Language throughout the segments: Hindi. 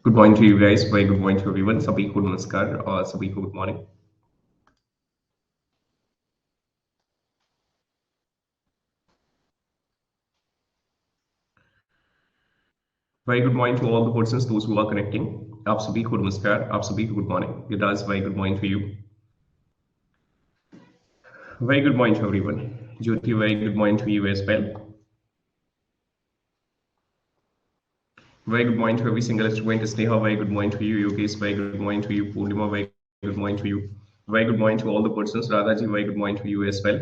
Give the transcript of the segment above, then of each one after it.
Good morning to you guys. Very good morning to everyone. सभी को नमस्कार और सभी को good morning. Very good morning to all the persons, those who are connecting. आप सभी को नमस्कार, आप सभी को good morning. Vidas, very good morning to you. Very good morning to everyone. Jyoti, very good morning to you as well. Very good morning to every single student. Sneha, very good morning to you. Yogesh, very good morning to you. Purnima, very good morning to you. Very good morning to all the persons. Radhaji, very good morning to you as well.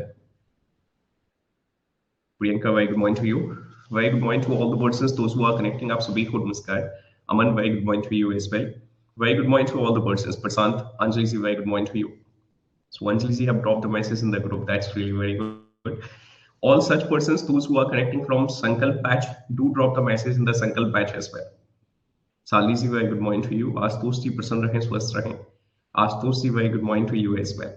Priyanka, very good morning to you. Very good morning to all the persons, those who are connecting. आप सभी को नमस्कार. Aman, very good morning to you as well. Very good morning to all the persons. Prasant, Anjali ji, very good morning to you. So Anjali ji have dropped the message in the group. That's really very good. All such persons, those who are connecting from Sankalp batch, do drop the message in the Sankalp batch as well. Sali ji, very good morning to you. Astosh ji, प्रसन्न रहें, स्वस्थ रहें. Astosh ji, very good morning to you as well.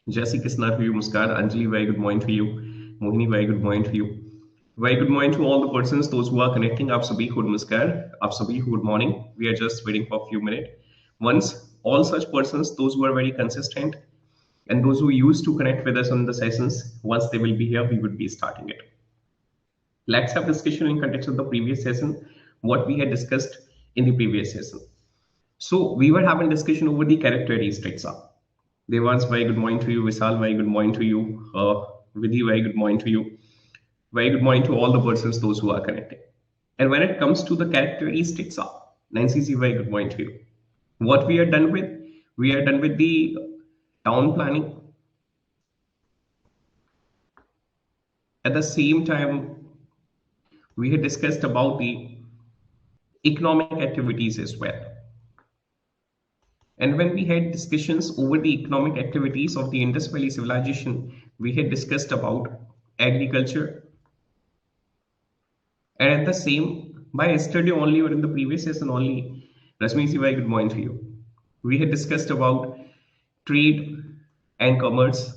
Jesse Krishna to you, Muskar. Anjali, very good morning to you. Mohini, very good morning to you. Very good morning to all the persons, those who are connecting. आप सभी को नमस्कार, आप सभी को good morning. We are just waiting for a few minutes. Once all such persons, those who are very consistent and those who used to connect with us on the sessions, once they will be here, we would be starting it. Let's have discussion in context of the previous session, what we had discussed in the previous session. So we were having discussion over the characteristics. Devans, very good morning to you. Vishal, very good morning to you. Vidhi, very good morning to you. Very good morning to all the persons, those who are connecting. And when it comes to the characteristics of Nancy C, very good morning to you. What we are done with? We are done with the town planning. At the same time, we had discussed about the economic activities as well. And when we had discussions over the economic activities of the Indus Valley civilization, we had discussed about agriculture. And at the same, by yesterday only or in the previous session only, Rashmi ji, very good morning to you. We had discussed about trade and commerce,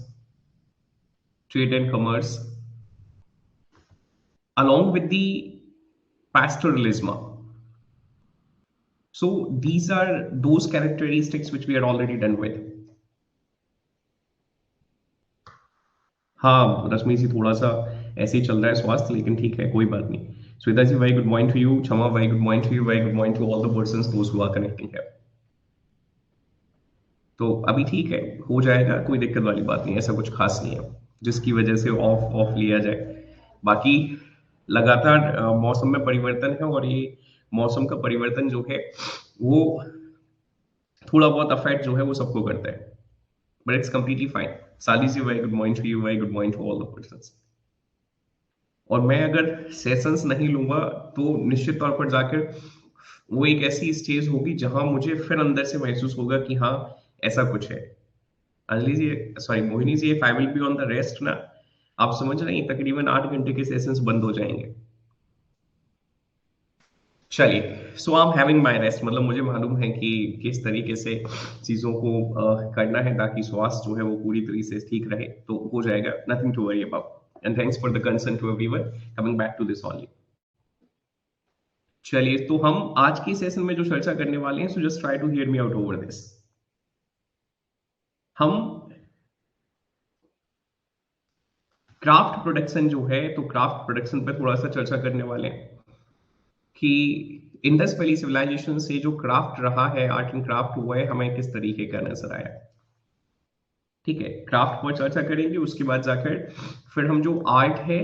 along with the pastoralism. So these are those characteristics which we are already done with. हाँ रश्मि जी थोड़ा सा ऐसे ही चल रहा है स्वास्थ्य, लेकिन ठीक है, कोई बात नहीं. Sweta ji, very good morning to you. Chama, very good morning to you. Very good morning to all the persons, those who are connecting here. तो अभी ठीक है, हो जाएगा, कोई दिक्कत वाली बात नहीं, ऐसा कुछ खास नहीं है जिसकी वजह से ऑफ ऑफ लिया जाए. बाकी लगातार मौसम में परिवर्तन है और ये मौसम का परिवर्तन जो है वो थोड़ा बहुत अफेक्ट जो है वो सबको करता है, but it's completely fine. Sali ji, very good morning to you. Very good morning to all the persons. और मैं अगर सेशंस नहीं लूंगा तो निश्चित तौर पर जाकर वो एक ऐसी स्टेज होगी जहां मुझे फिर अंदर से महसूस होगा कि हाँ ऐसा कुछ है. Anjali ji, sorry Mohini ji, if I will be on the rest ना, आप समझ रहे हैं तकरीबन 8 घंटे के सेशंस बंद हो जाएंगे. चलिए, so I am having my rest, मतलब मुझे मालूम है कि किस तरीके से चीजों को करना है ताकि स्वास्थ्य जो है वो पूरी तरीके से ठीक रहे, तो हो जाएगा. Nothing to worry about. And thanks for the concern to everyone coming back to this only. चलिए, तो हम आज की सेशन में जो चर्चा करने वाले हैं, so just try to hear me out over this. हम क्राफ्ट प्रोडक्शन जो है, तो क्राफ्ट प्रोडक्शन पर थोड़ा सा चर्चा करने वाले हैं कि इंडस वैली सिविलाइजेशन से जो क्राफ्ट रहा है, आर्ट एंड क्राफ्ट हुआ है, हमें किस तरीके का नजर आया. ठीक है, क्राफ्ट पर चर्चा करेंगे, उसके बाद जाकर फिर हम जो आर्ट है,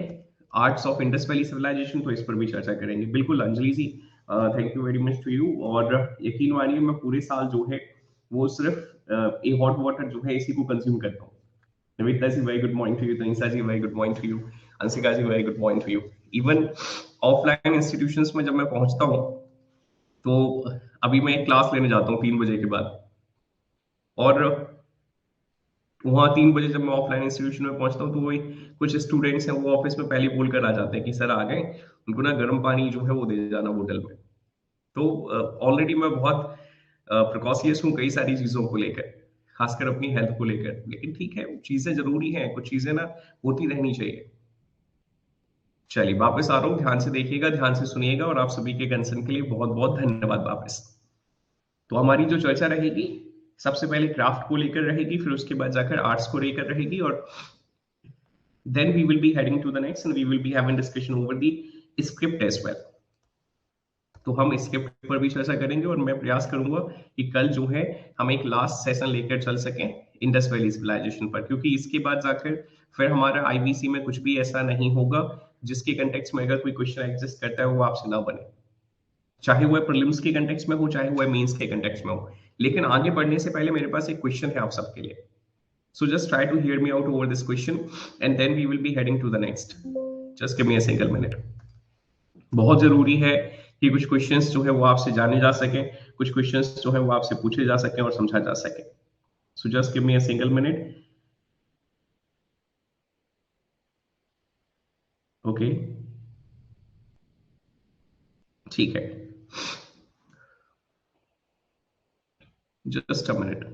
arts of Indus valley civilization, तो इस पर भी चर्चा करेंगे. बिल्कुल Anjali ji, thank you very much to you. और यकीन मानिए मैं पूरे साल जो है वो सिर्फ ए हॉट वाटर जो है इसी को कंज्यूम करता हूँ. Navita ji, very good morning to you. Tanisha ji, very good morning to you. Anshika ji, very good morning to you. Even offline institutions में जब मैं पहुंचता हूँ, तो अभी मैं एक क्लास लेने जाता हूँ 3 बजे के बाद, और वहाँ 3 बजे जब मैं ऑफलाइन इंस्टीट्यूशन में पहुंचता हूँ तो वही कुछ स्टूडेंट्स हैं, वो ऑफिस में पहले बोल कर आ जाते हैं कि सर आ गए, उनको ना गर्म पानी जो है वो दे जाना बोतल में. तो ऑलरेडी मैं बहुत प्रिकॉशियस हूँ कई सारी चीजों को लेकर, खासकर अपनी हेल्थ को लेकर, लेकिन ठीक है, चीजें जरूरी हैं, कुछ चीजें ना होती रहनी चाहिए. चलिए वापस आ रहा हूँ, ध्यान से देखिएगा, ध्यान से सुनिएगा, और आप सभी के कंसर्न के लिए बहुत बहुत धन्यवाद वापस। तो हमारी जो चर्चा रहेगी, सबसे पहले क्राफ्ट को लेकर रहेगी, फिर उसके बाद जाकर आर्ट्स को लेकर रहेगी, और then we will be heading to the next and we will be having discussion over the script as well. तो हम स्क्रिप्ट पर भी चर्चा करेंगे, और मैं प्रयास करूंगा कि कल जो है हम एक लास्ट सेशन लेकर चल सकें इंडस वैली सिविलाइजेशन पर, क्योंकि इसके बाद जाकर फिर हमारा आईवीसी में कुछ भी ऐसा नहीं होगा जिसके कंटेक्स्ट में अगर कोई क्वेश्चन एग्जिस्ट करता है वो आपसे ना बने, चाहे वह प्रीलिम्स के कंटेक्स्ट में हो, चाहे वह मेंस के कंटेक्स्ट में हो। लेकिन आगे बढ़ने से पहले मेरे पास एक क्वेश्चन है आप सबके लिए, so just try to hear me out over this question and then we will be heading to the next. Just give me a single minute. बहुत जरूरी है कि कुछ क्वेश्चंस जो है वो आपसे जाने जा सके, कुछ क्वेश्चंस जो है वो आपसे पूछे जा सके और समझा जा सके। So just give me a single minute. Okay, ठीक है, just a minute.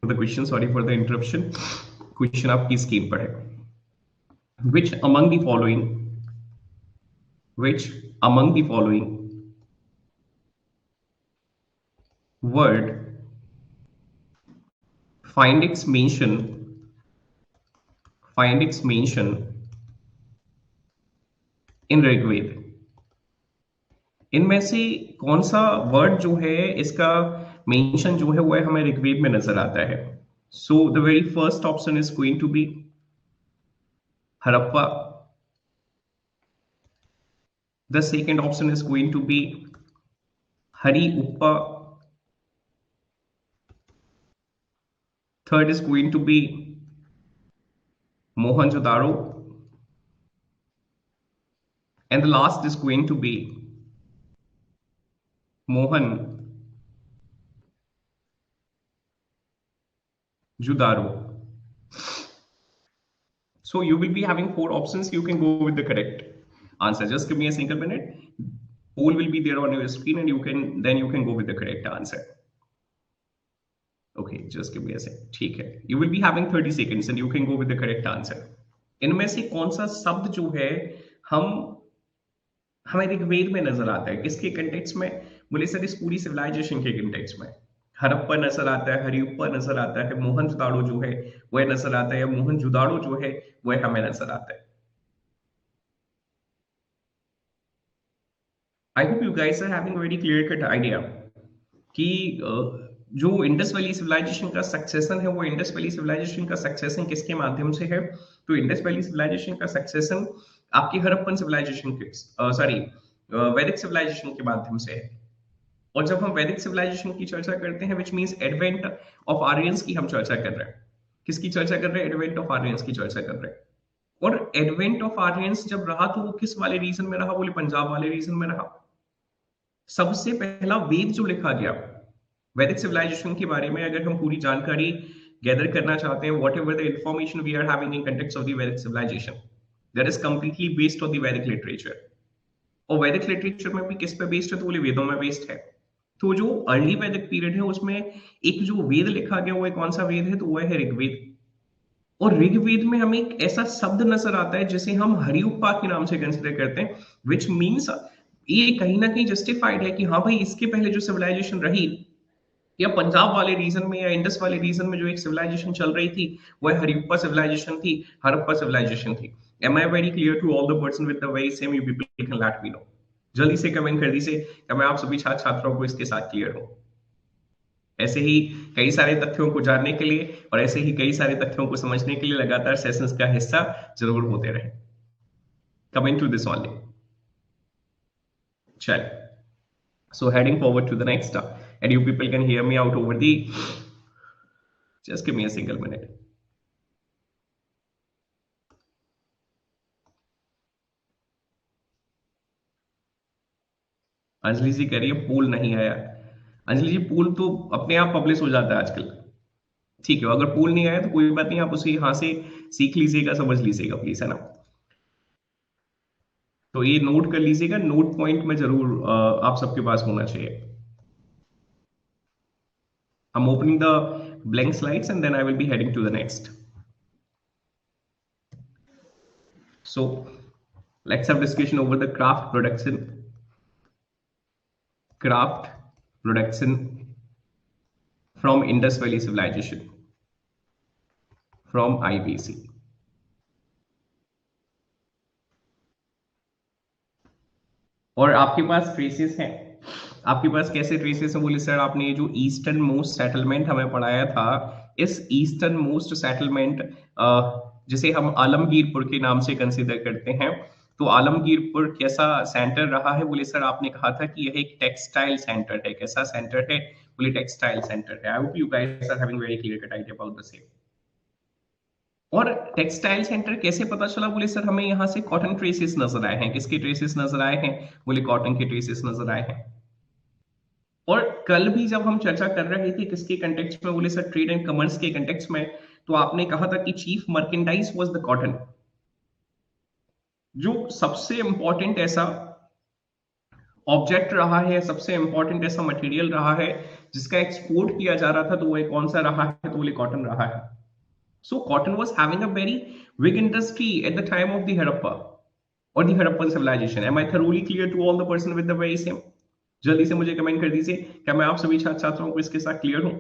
The question, sorry for the interruption. Question आपकी स्क्रीन पर है. Which among the following word find its mention in Rigveda? इनमें से कौन सा वर्ड जो है इसका मेंशन जो है वो हमें ऋग्वेद में नजर आता है? So the very first option is going to be Harappa. The second option is going to be Harippa. Third is going to be Mohenjodaro, and the last is going to be Mohenjo-daro. So you will be having 4 options. You can go with the correct answer. Just give me a single minute. Poll will be there on your screen, and you can go with the correct answer. Okay, just give me a sec. ठीक है. You will be having 30 seconds, and you can go with the correct answer. इनमें से कौन सा शब्द जो है हमें ऋग्वेद में नजर आता है? किसके कंटेक्स्ट में? बोले सर इस पूरी सिविलाइजेशन के कंटेक्स्ट में. हड़प्पा नजर आता है, हरिप्पा नजर आता है, मोहनजोदाड़ो जो है वह नजर आता है, या मोहनजोदाड़ो जो है वह हमें नजर आता है. I hope you guys are having very clear cut idea कि जो इंडस वैली सिविलाइजेशन का सक्सेशन है वो इंडस वैली सिविलाइजेशन का सक्सेशन किसके माध्यम से है? तो इंडस वैली सिविलाइजेशन का सक्सेशन आपकी हड़प्पन सिविलाइजेशन के वैदिक सिविलाइजेशन के माध्यम से है. और जब हम वैदिक सिविलाइजेशन की चर्चा करते हैं, which means advent of Aryans की हम चर्चा कर रहे हैं. किसकी चर्चा कर रहे हैं? एडवेंट ऑफ आर्यंस की चर्चा कर रहे हैं. और एडवेंट ऑफ आर्यंस जब रहा तो वो किस वाले रीजन में रहा? बोले पंजाब वाले रीजन में रहा. सबसे पहला वेद जो लिखा गया वैदिक सिविलाइजेशन के बारे में, अगर हम पूरी जानकारी गैदर करना चाहते हैं, whatever the information we are having in context of the Vedic civilization, that is completely based on the Vedic literature. और वैदिक लिटरेचर में भी किस पे बेस्ड है? तो बोले वेदों में बेस्ड है. तो जो अर्ली वैदिक पीरियड है उसमें एक जो वेद लिखा गया वो कौन सा वेद है? तो वह है ऋग्वेद. और ऋग्वेद में हमें एक ऐसा शब्द नजर आता है जिसे हम हरिप्पा के नाम से कंसिडर करते हैं, विच मीन्स ये कहीं ना कहीं जस्टिफाइड है कि हाँ भाई इसके पहले जो सिविलाइजेशन रही या पंजाब वाले रीजन में या इंडस वाले रीजन में जो एक सिविलाइजेशन चल रही थी वह हरिप्पा सिविलाइजेशन थी, हड़प्पा सिविलाइजेशन थी. Am I very clear to all the person with the very same? You people can let me know. जल्दी से कमेंट कर दीजिए कि मैं आप सभी छात्र छात्राओं को इसके साथ क्लियर हूं। ऐसे ही कई सारे तथ्यों को जानने के लिए और ऐसे ही कई सारे तथ्यों को समझने के लिए लगातार सेशंस का हिस्सा जरूर होते रहे। Coming to this only. चल, so heading forward to the next and you people can hear me out over the, just give me a single minute. Anjali ji कह रही है पूल नहीं आया। अंजलि जी पूल तो अपने आप पब्लिश हो जाता है आजकल। ठीक है, अगर पूल नहीं आया तो कोई बात नहीं, आप उसे यहां से सीख लीजिएगा, समझ लीजिएगा प्लीज, है ना। तो ये नोट कर लीजिएगा, नोट पॉइंट में जरूर आप सबके पास होना चाहिए। I'm opening the blank slides and then I will be heading to the next. So let's have discussion over the craft production from Indus Valley Civilization, from IBC. और आपके पास ट्रेसेस हैं, आपके पास कैसे ट्रेसेस हैं बोले सर, आपने ये जो ईस्टर्न मोस्ट सेटलमेंट हमें पढ़ाया था, इस ईस्टर्न मोस्ट सेटलमेंट जिसे हम आलमगीरपुर के नाम से कंसिडर करते हैं, तो आलमगीरपुर कैसा सेंटर रहा है बोले सर, आपने कहा था कि यह एक टेक्सटाइल सेंटर है। कैसा सेंटर है बोले, टेक्सटाइल सेंटर है। I hope you guys are having very clear cut idea about the same. और टेक्सटाइल सेंटर कैसे पता चला बोले सर, हमें यहाँ से कॉटन ट्रेसेस नजर आए हैं। किसके ट्रेसेस नजर आए हैं बोले, कॉटन के ट्रेसेस नजर आए हैं। और कल भी जब हम चर्चा कर रहे थे किसके कंटेक्स्ट में बोले सर, ट्रेड एंड कॉमर्स के कंटेक्स्ट में, तो आपने कहा था कि chief merchandise was the cotton. जो सबसे इंपॉर्टेंट ऐसा ऑब्जेक्ट रहा है, सबसे इंपॉर्टेंट ऐसा मटेरियल रहा है जिसका एक्सपोर्ट किया जा रहा था, तो वो कौन सा रहा है, तो बोले कॉटन रहा है। So cotton was having a very big industry at the time of the Harappa or the Harappan civilization. Am I thoroughly clear to all the person with the very same? जल्दी से मुझे कमेंट कर दीजिए, क्या मैं आप सभी छात्र छात्राओं को इसके साथ क्लियर हूं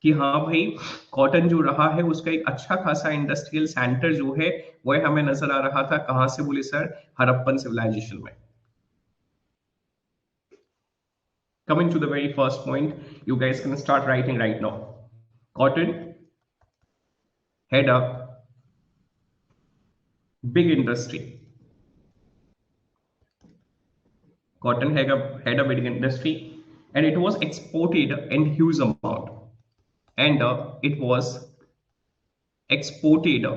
कि हाँ भाई, कॉटन जो रहा है उसका एक अच्छा खासा इंडस्ट्रियल सेंटर जो है वह हमें नजर आ रहा था। कहां से बोले सर, हड़प्पन सिविलाइजेशन में। Coming to the very first point, you guys can start writing right now. Cotton had a big industry. Cotton had a big industry and it was exported in huge amount, and it was exported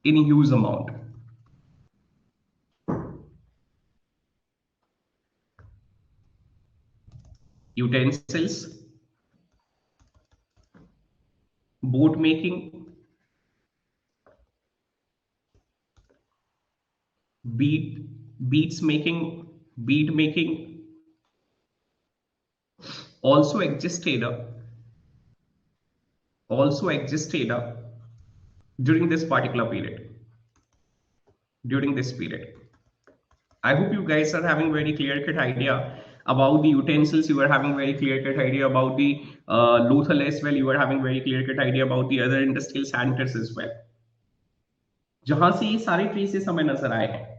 in huge amount. Utensils, boat making, bead beads making, bead making also existed during this particular period. During this period, I hope you guys are having very clear cut idea about the utensils. You are having very clear cut idea about the lothal as well. You are having very clear cut idea about the other industrial centers as well, जहां से ये सारे ट्रेसेस हमें नजर आए हैं।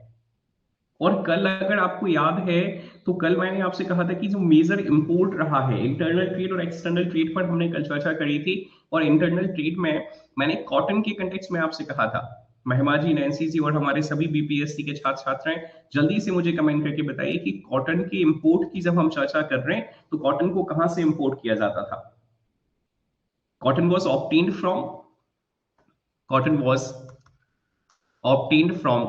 और कल अगर आपको याद है तो कल मैंने आपसे कहा था कि जो मेजर इंपोर्ट रहा है, इंटरनल ट्रेड और एक्सटर्नल ट्रेड पर हमने कल चर्चा करी थी। और इंटरनल ट्रेड में मैंने कॉटन के कंटेक्स्ट में आपसे कहा था, महिमा जी, नैन्सी जी और हमारे सभी बीपीएससी के छात्र छात्राएं जल्दी से मुझे कमेंट करके बताइए कि कॉटन के इंपोर्ट की जब हम चर्चा कर रहे हैं तो कॉटन को कहां से इंपोर्ट किया जाता था। Cotton was obtained from cotton was obtained from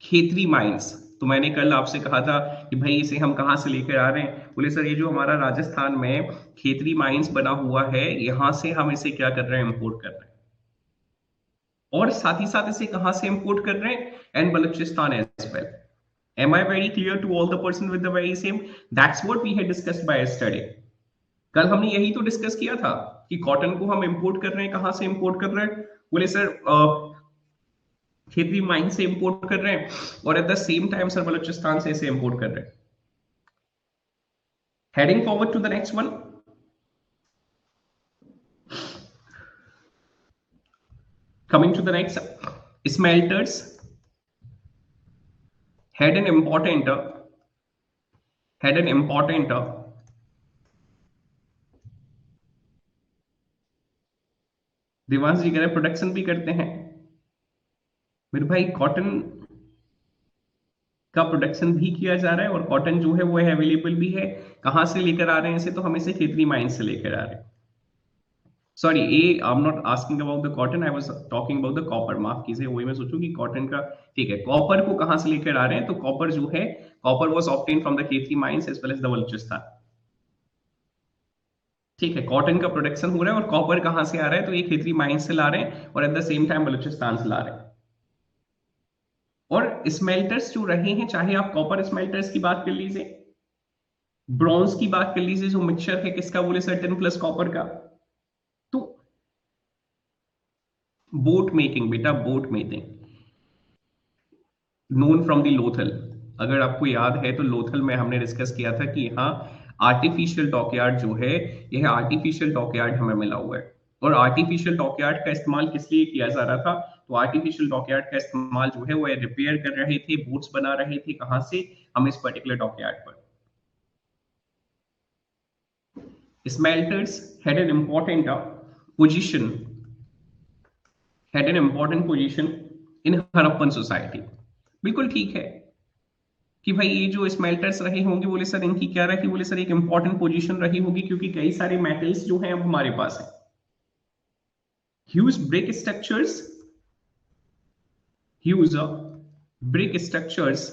Khetri mines. तो मैंने कल आपसे कहा था कि भाई इसे हम कहां से लेकर आ रहे हैं, बोले सर ये जो हमारा राजस्थान में खेतरी माइंस बना हुआ है, यहां से हम इसे क्या कर रहे हैं, इंपोर्ट कर रहे हैं। और साथ ही साथ इसे कहां से इंपोर्ट कर रहे हैं, and Baluchistan as well. Am I very clear to all the person with the very same? That's what we had discussed by yesterday. कल हमने यही तो डिस्कस किया था कि कॉटन को हम इंपोर्ट कर रहे हैं, कहां से इंपोर्ट कर रहे हैं, बोले सर खेतरी माइन से इंपोर्ट कर रहे हैं, और at the same time sir Baluchistan से इसे इंपोर्ट कर रहे हैं। Heading forward to the next one. Coming to the next, smelters had an important Devansh ji कह रहे प्रोडक्शन भी करते हैं मेरे भाई, कॉटन का प्रोडक्शन भी किया जा रहा है और कॉटन जो है वो अवेलेबल भी है। कहां से लेकर आ रहे हैं इसे, तो हम इसे खेतरी माइन से लेकर आ रहे हैं। Sorry, A I am not asking about the cotton, I was talking about the copper. माफ कीजिए, वही मैं सोचूं कि कॉटन का, ठीक है। कॉपर को कहां से लेकर आ रहे हैं, तो कॉपर जो है, copper was obtain from the Khetri mines as well as the Baluchistan. ठीक है, कॉटन का प्रोडक्शन हो रहा है और कॉपर कहां से आ रहा है, तो ये खेतरी माइंस से ला रहे हैं और at the same time Balochistan से ला रहे हैं। और स्मेल्टर्स जो रहे हैं, चाहे आप कॉपर स्मेल्टर्स की बात कर लीजिए, ब्रॉन्ज की बात कर लीजिए, जो मिक्सचर है किसका, बोले सर 10 प्लस कॉपर का। तो बोट मेकिंग बेटा, boat making known from the Lothal. अगर आपको याद है तो लोथल में हमने डिस्कस किया था कि यहाँ आर्टिफिशियल डॉकयार्ड जो है, यह आर्टिफिशियल डॉकयार्ड हमें मिला हुआ है। और आर्टिफिशियल डॉकयार्ड का इस्तेमाल किस लिए किया जा रहा था, तो आर्टिफिशियल डॉकयार्ड का इस्तेमाल जो है वो रिपेयर कर रहे थे, बोट्स बना रहे थे। कहां से, हम इस पर्टिकुलर डॉकयार्ड पर। Smelters had an important position in Harappan society. बिल्कुल ठीक है कि भाई ये जो स्मेल्टर्स रहे होंगे, बोले सर इनकी क्या रही, बोले सर एक इंपॉर्टेंट पोजीशन रही होगी, क्योंकि कई सारे मेटल्स जो हैं अब हमारे पास है। Huge brick structures huge brick structures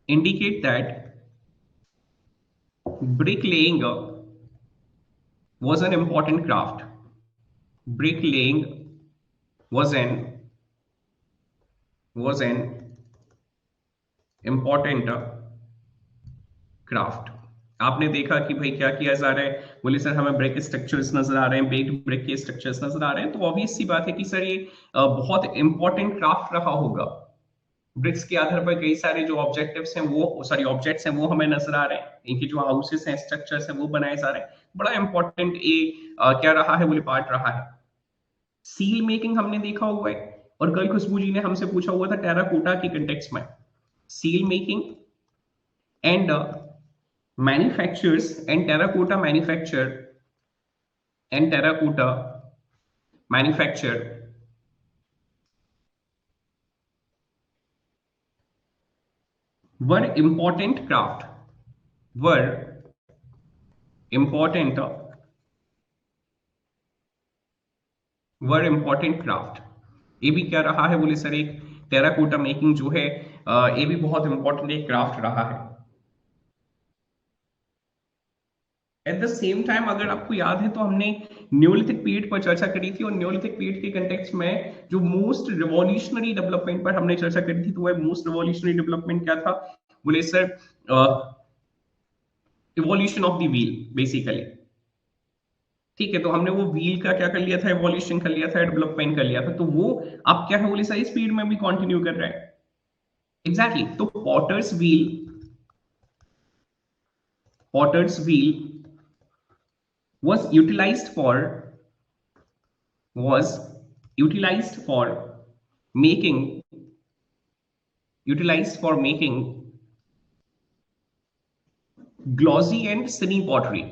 indicate that bricklaying was an important craft. Bricklaying was an important craft. आपने देखा कि भाई क्या किया जा रहा है, बोले सर हमें ब्रिक स्ट्रक्चर्स नजर आ रहे हैं, बेक्ड ब्रिक के स्ट्रक्चर्स नजर आ रहे हैं, तो ऑब्वियस सी बात है कि सर ये बहुत इंपॉर्टेंट क्राफ्ट रहा होगा। ब्रिक्स के आधार पर कई सारे जो ऑब्जेक्टिव्स हैं वो, सॉरी ऑब्जेक्ट्स हैं वो हमें नजर आ रहे हैं, इनके जो हाउसेस हैं, स्ट्रक्चर्स हैं वो बनाए जा रहे हैं। बड़ा इंपॉर्टेंट ये क्या रहा है, बोले पार्ट रहा है। सील मेकिंग हमने देखा हुआ है, और कल खुशबू जी ने हमसे पूछा हुआ था टेराकोटा की कंटेक्स्ट में, seal making and manufactures and terracotta manufacture were important craft were important were important craft। ये भी क्या रहा है, बोले सर एक टेराकोटा मेकिंग जो है ये भी बहुत इंपॉर्टेंट एक क्राफ्ट रहा है। एट द सेम टाइम अगर आपको याद है तो हमने न्योलिथिक पीरियड पर चर्चा करी थी, और न्योलिथिक पीरियड के कंटेक्स्ट में जो मोस्ट रिवॉल्यूशनरी डेवलपमेंट पर हमने चर्चा करी थी, तो वह मोस्ट रिवॉल्यूशनरी डेवलपमेंट क्या था, बोले sir evolution of the wheel basically. ठीक है, तो हमने वो व्हील का क्या कर लिया था, इवोल्यूशन कर लिया था, डेवलपमेंट कर लिया था, तो वो आप क्या है, बोले सर इस पीरियड में भी कंटिन्यू कर रहे हैं। एग्जैक्टली तो potters wheel was utilized for making glossy and shiny pottery,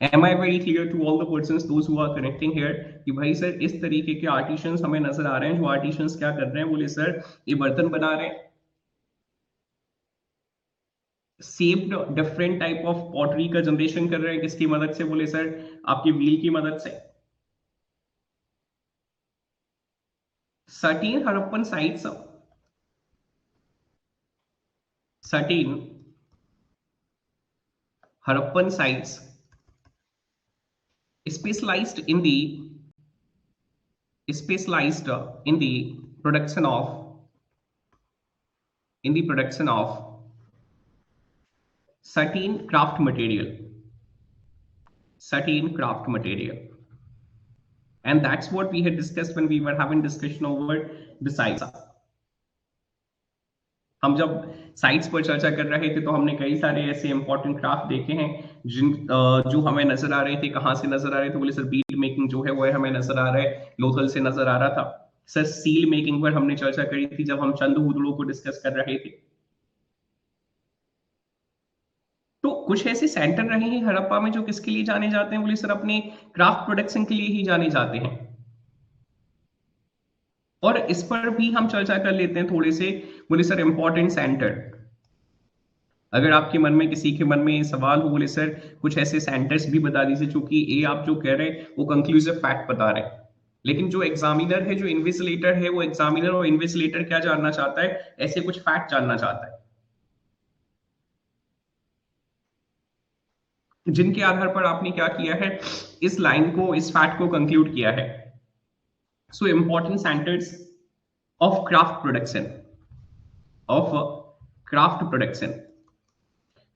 am I very clear to all the persons those who are connecting here कि भाई सर इस तरीके के आर्टिशंस हमें नजर आ रहे हैं। जो आर्टिशंस क्या कर रहे हैं, बोले सर ये बर्तन बना रहे हैं, saved different type of pottery का जनरेशन कर रहे हैं, किसकी मदद से, बोले सर आपकी व्हील की मदद से। Certain Harappan sites specialized in the production of certain craft material, and that's what we had discussed when we were having discussion over the size. हम जब साइट्स पर चर्चा कर रहे थे तो हमने कई सारे ऐसे इंपॉर्टेंट क्राफ्ट देखे हैं जो हमें नजर आ रहे थे। कहाँ से नजर आ रहे थे? बोले सर बीड मेकिंग जो है वो है हमें नजर आ रहा है, लोथल से नजर आ रहा था। सर सील मेकिंग पर हमने चर्चा करी थी जब हम चंद हुदड़ों को डिस्कस कर रहे थे। तो कुछ ऐसे सेंटर रहे हैं हड़प्पा में जो किसके लिए जाने जाते हैं? बोले सर अपने क्राफ्ट प्रोडक्शन के लिए ही जाने जाते हैं। और इस पर भी हम चर्चा कर लेते हैं थोड़े से। बोले सर इंपॉर्टेंट सेंटर, अगर आपके मन में किसी के मन में ये सवाल हो, बोले सर कुछ ऐसे सेंटर्स भी बता दीजिए, चूंकि ये आप जो कह रहे हैं वो कंक्लूसिव फैक्ट बता रहे हैं, लेकिन जो एग्जामिनर है, जो इन्विजिलेटर है, वो एग्जामिनर और इन्विजिलेटर क्या जानना चाहता है? ऐसे कुछ फैक्ट जानना चाहता है जिनके आधार पर आपने क्या किया है, इस लाइन को, इस फैक्ट को कंक्लूड किया है। So important centres of craft production, of craft production.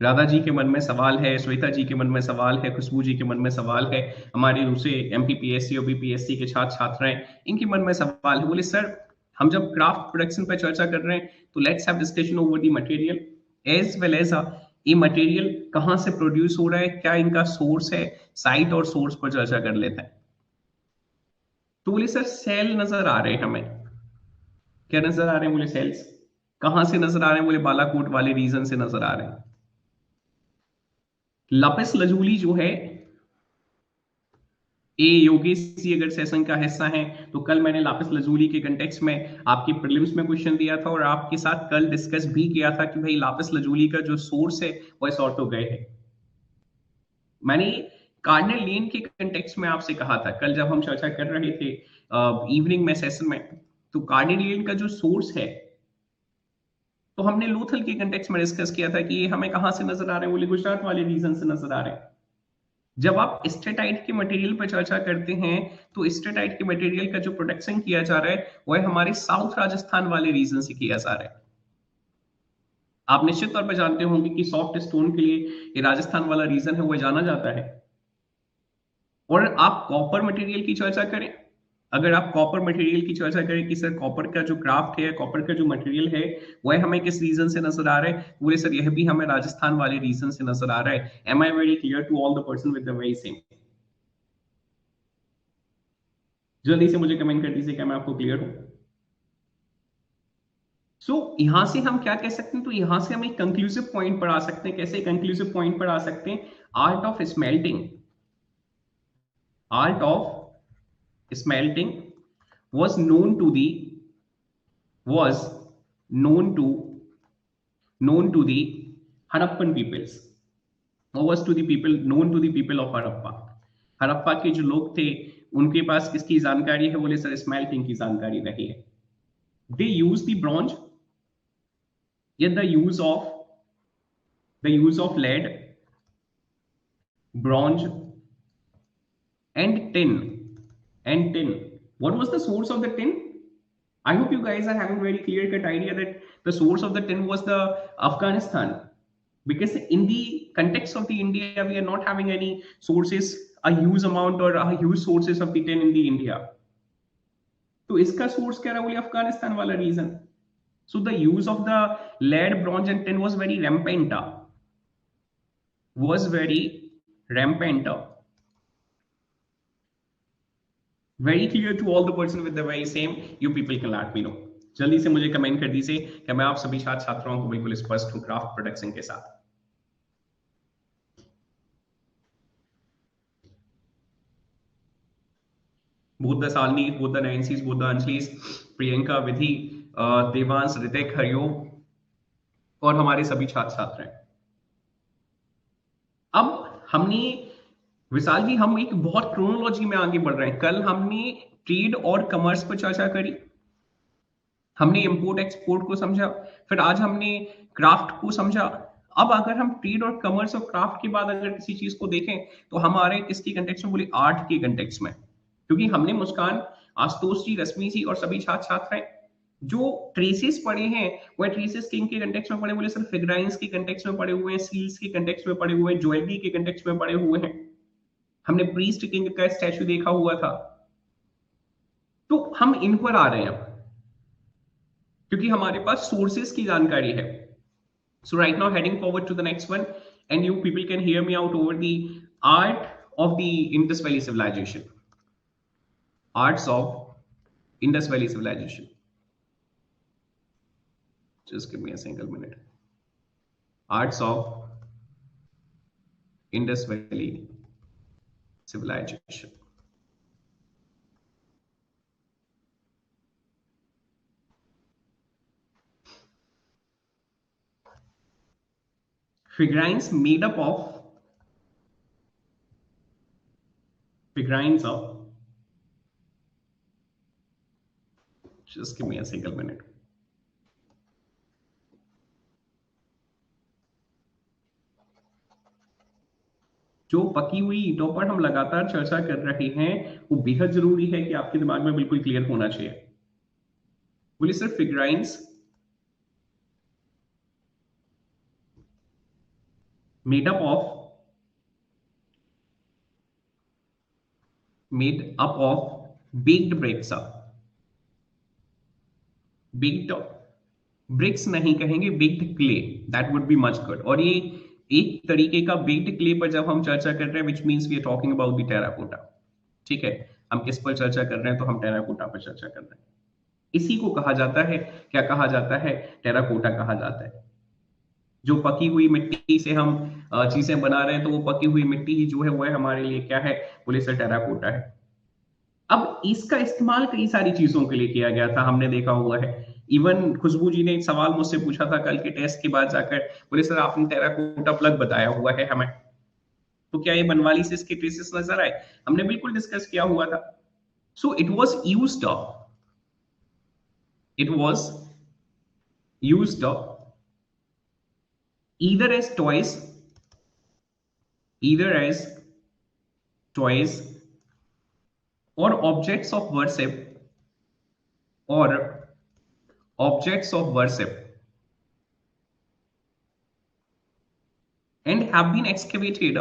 Radha ji के मन में सवाल है, श्वेता जी के मन में सवाल है, खुशबू जी के मन में सवाल है, हमारे दूसरे एमपीपीएससी और बीपीएससी के छात्र छात्राएं, इनके मन में सवाल है। बोले सर हम जब क्राफ्ट प्रोडक्शन पर चर्चा कर रहे हैं तो let's have discussion over the material as well as ये मटेरियल कहाँ से प्रोड्यूस हो रहा है, क्या इनका सोर्स है, साइट और सोर्स पर चर्चा कर लेते हैं। तो बोले सर सेल नजर आ रहे हैं हमें। क्या नजर आ रहे हैं? बोले सेल्स कहां से नजर आ रहे हैं? बोले बालाकोट वाले रीजन से नजर आ रहे हैं। लापिस लजूली जो है, ए योगेश जी अगर सेशन का हिस्सा है तो कल मैंने लापिस लजूली के कंटेक्स्ट में आपकी प्रीलिम्स में क्वेश्चन दिया था और आपके साथ कल डिस्कस भी किया था कि भाई लापिस लजूली का जो सोर्स है वो सॉर्ट हो गए है। मैंने कार्डिनल लियन के कंटेक्स्ट में आपसे कहा था कल जब हम चर्चा कर रहे थे इवनिंग में सेशन में, तो कार्डिनल लियन का जो सोर्स है तो हमने लोथल के कंटेक्स्ट में डिस्कस किया था कि ये हमें कहां से नजर आ रहे हैं? बोले गुजरात वाले रीजन से नजर आ रहे हैं। जब आप स्टेटाइट के मटेरियल पर चर्चा करते हैं तो स्टेटाइट के मटेरियल का जो प्रोडक्शन किया जा रहा है वो है हमारे साउथ राजस्थान वाले रीजन से किया जा रहा है। आप निश्चित तौर पर जानते होंगे कि सॉफ्ट स्टोन के लिए ये राजस्थान वाला रीजन है वो जाना जाता है। और आप कॉपर मटेरियल की चर्चा करें, अगर आप कॉपर मटेरियल की चर्चा करें कि सर कॉपर का जो क्राफ्ट है, कॉपर का जो मटेरियल है वह हमें किस रीजन से नजर आ रहा है? बोले सर यह भी हमें राजस्थान वाले रीजन से नजर आ रहा है। Am I very clear to all the person with the very same? जल्दी से मुझे कमेंट कर दीजिए क्या मैं आपको क्लियर हूं। यहां से हम क्या कह सकते हैं? तो यहां से हम एक कंक्लूसिव पॉइंट पर आ सकते हैं। कैसे कंक्लूसिव पॉइंट पर आ सकते हैं? Art of smelting, art of smelting was known to the was known to the Harappan peoples, or was to the people known to the people of Harappa। Harappa के जो लोग थे उनके पास किसकी जानकारी है? बोले सर स्मेल्टिंग की जानकारी रही है। दे यूज द ब्रॉन्ज या the use of lead, bronze and tin. What was the source of the tin? I hope you guys are having very clear cut idea that the source of the tin was the Afghanistan, because in the context of the India we are not having any sources, a huge amount or a huge sources of the tin in the India। तो इसका सोर्स क्या रहा? बोले अफगानिस्तान वाला reason. So the use of the lead, bronze and tin was very rampant, was very rampant। Very clear to all the person with the very same? You people can let me know। जल्दी से मुझे कमेंट कर दीजिए कि मैं आप सभी छात्र छात्राओं को बिल्कुल स्पष्ट हूं क्राफ्ट प्रोडक्शन के साथ। बुद्ध सालनी, बुद्ध नैंसीज, बुद्ध अंजलिस, प्रियंका, विधि, देवांश, ऋतिक, हरिओम और हमारे सभी छात्र छात्राएं। अब हमने विशाल जी, हम एक बहुत क्रोनोलॉजी में आगे बढ़ रहे हैं। कल हमने ट्रेड और कमर्स पर चर्चा करी, हमने इंपोर्ट एक्सपोर्ट को समझा, फिर आज हमने क्राफ्ट को समझा। अब अगर हम ट्रेड और कमर्स और क्राफ्ट के बाद अगर किसी चीज को देखें तो हमारे किसकी कंटेक्स्ट में? बोले आर्ट के कंटेक्स्ट में। क्योंकि हमने मुस्कान, आशुतोष जी, रश्मि जी और सभी छात्र छात्राएं जो ट्रेसेस पढ़े हैं वह ट्रेसेस किंग के कंटेक्स्ट में पढ़े? बोले सर फिगराइंस के कंटेक्स्ट में पढ़े हुए हैं, सील्स के कंटेक्स्ट में पढ़े हुए हैं, ज्वेलरी के कंटेक्स्ट में पढ़े हुए हैं। हमने प्रीस्ट किंग का स्टैचू देखा हुआ था। तो हम इन पर आ रहे हैं। क्योंकि हमारे पास सोर्सेस की जानकारी है. So right now, heading forward to the next one, and you people can hear me out over the art of the Indus Valley civilization. Arts of Indus Valley civilization. Just give me a single minute. Arts of Indus Valley civilization. Figurines made up of figurines of. Just give me a single minute. जो पकी हुई ईंटों पर हम लगातार चर्चा कर रहे हैं वो बेहद जरूरी है कि आपके दिमाग में बिल्कुल क्लियर होना चाहिए. बोलिए sir, figurines made up of baked bricks. Baked bricks नहीं कहेंगे, baked clay, that would be much good. और ये एक तरीके का बेक्ड क्ले पर जब हम चर्चा कर रहे हैं, which means we are talking about the terracotta. ठीक है, हम किस पर चर्चा कर रहे हैं? तो हम टेराकोटा पर चर्चा कर रहे हैं. इसी को कहा जाता है, क्या कहा जाता है? टेराकोटा कहा जाता है. जो पकी हुई मिट्टी से हम चीजें बना रहे हैं, तो वो पकी हुई मिट्टी ही जो है वो है हमारे लिए क्या है? बोले सर, टेराकोटा है. अब इसका इस्तेमाल कई सारी चीजों के लिए किया गया था, हमने देखा हुआ है. इवन खुशबू जी ने एक सवाल मुझसे पूछा था कल के टेस्ट के बाद जाकर, बोले सर आपने टेराकोटा प्लग बताया हुआ है हमें, तो क्या ये बनवाली से इसके ट्रेसेस नजर आए? हमने बिल्कुल डिस्कस किया हुआ था. So it was used either as toys either as toys or or objects of worship and have been excavated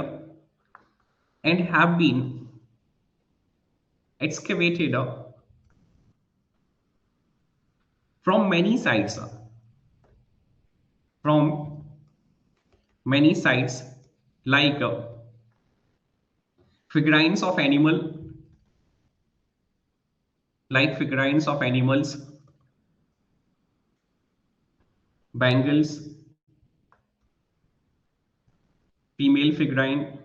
from many sites like figurines of animals, bangles, female figurine.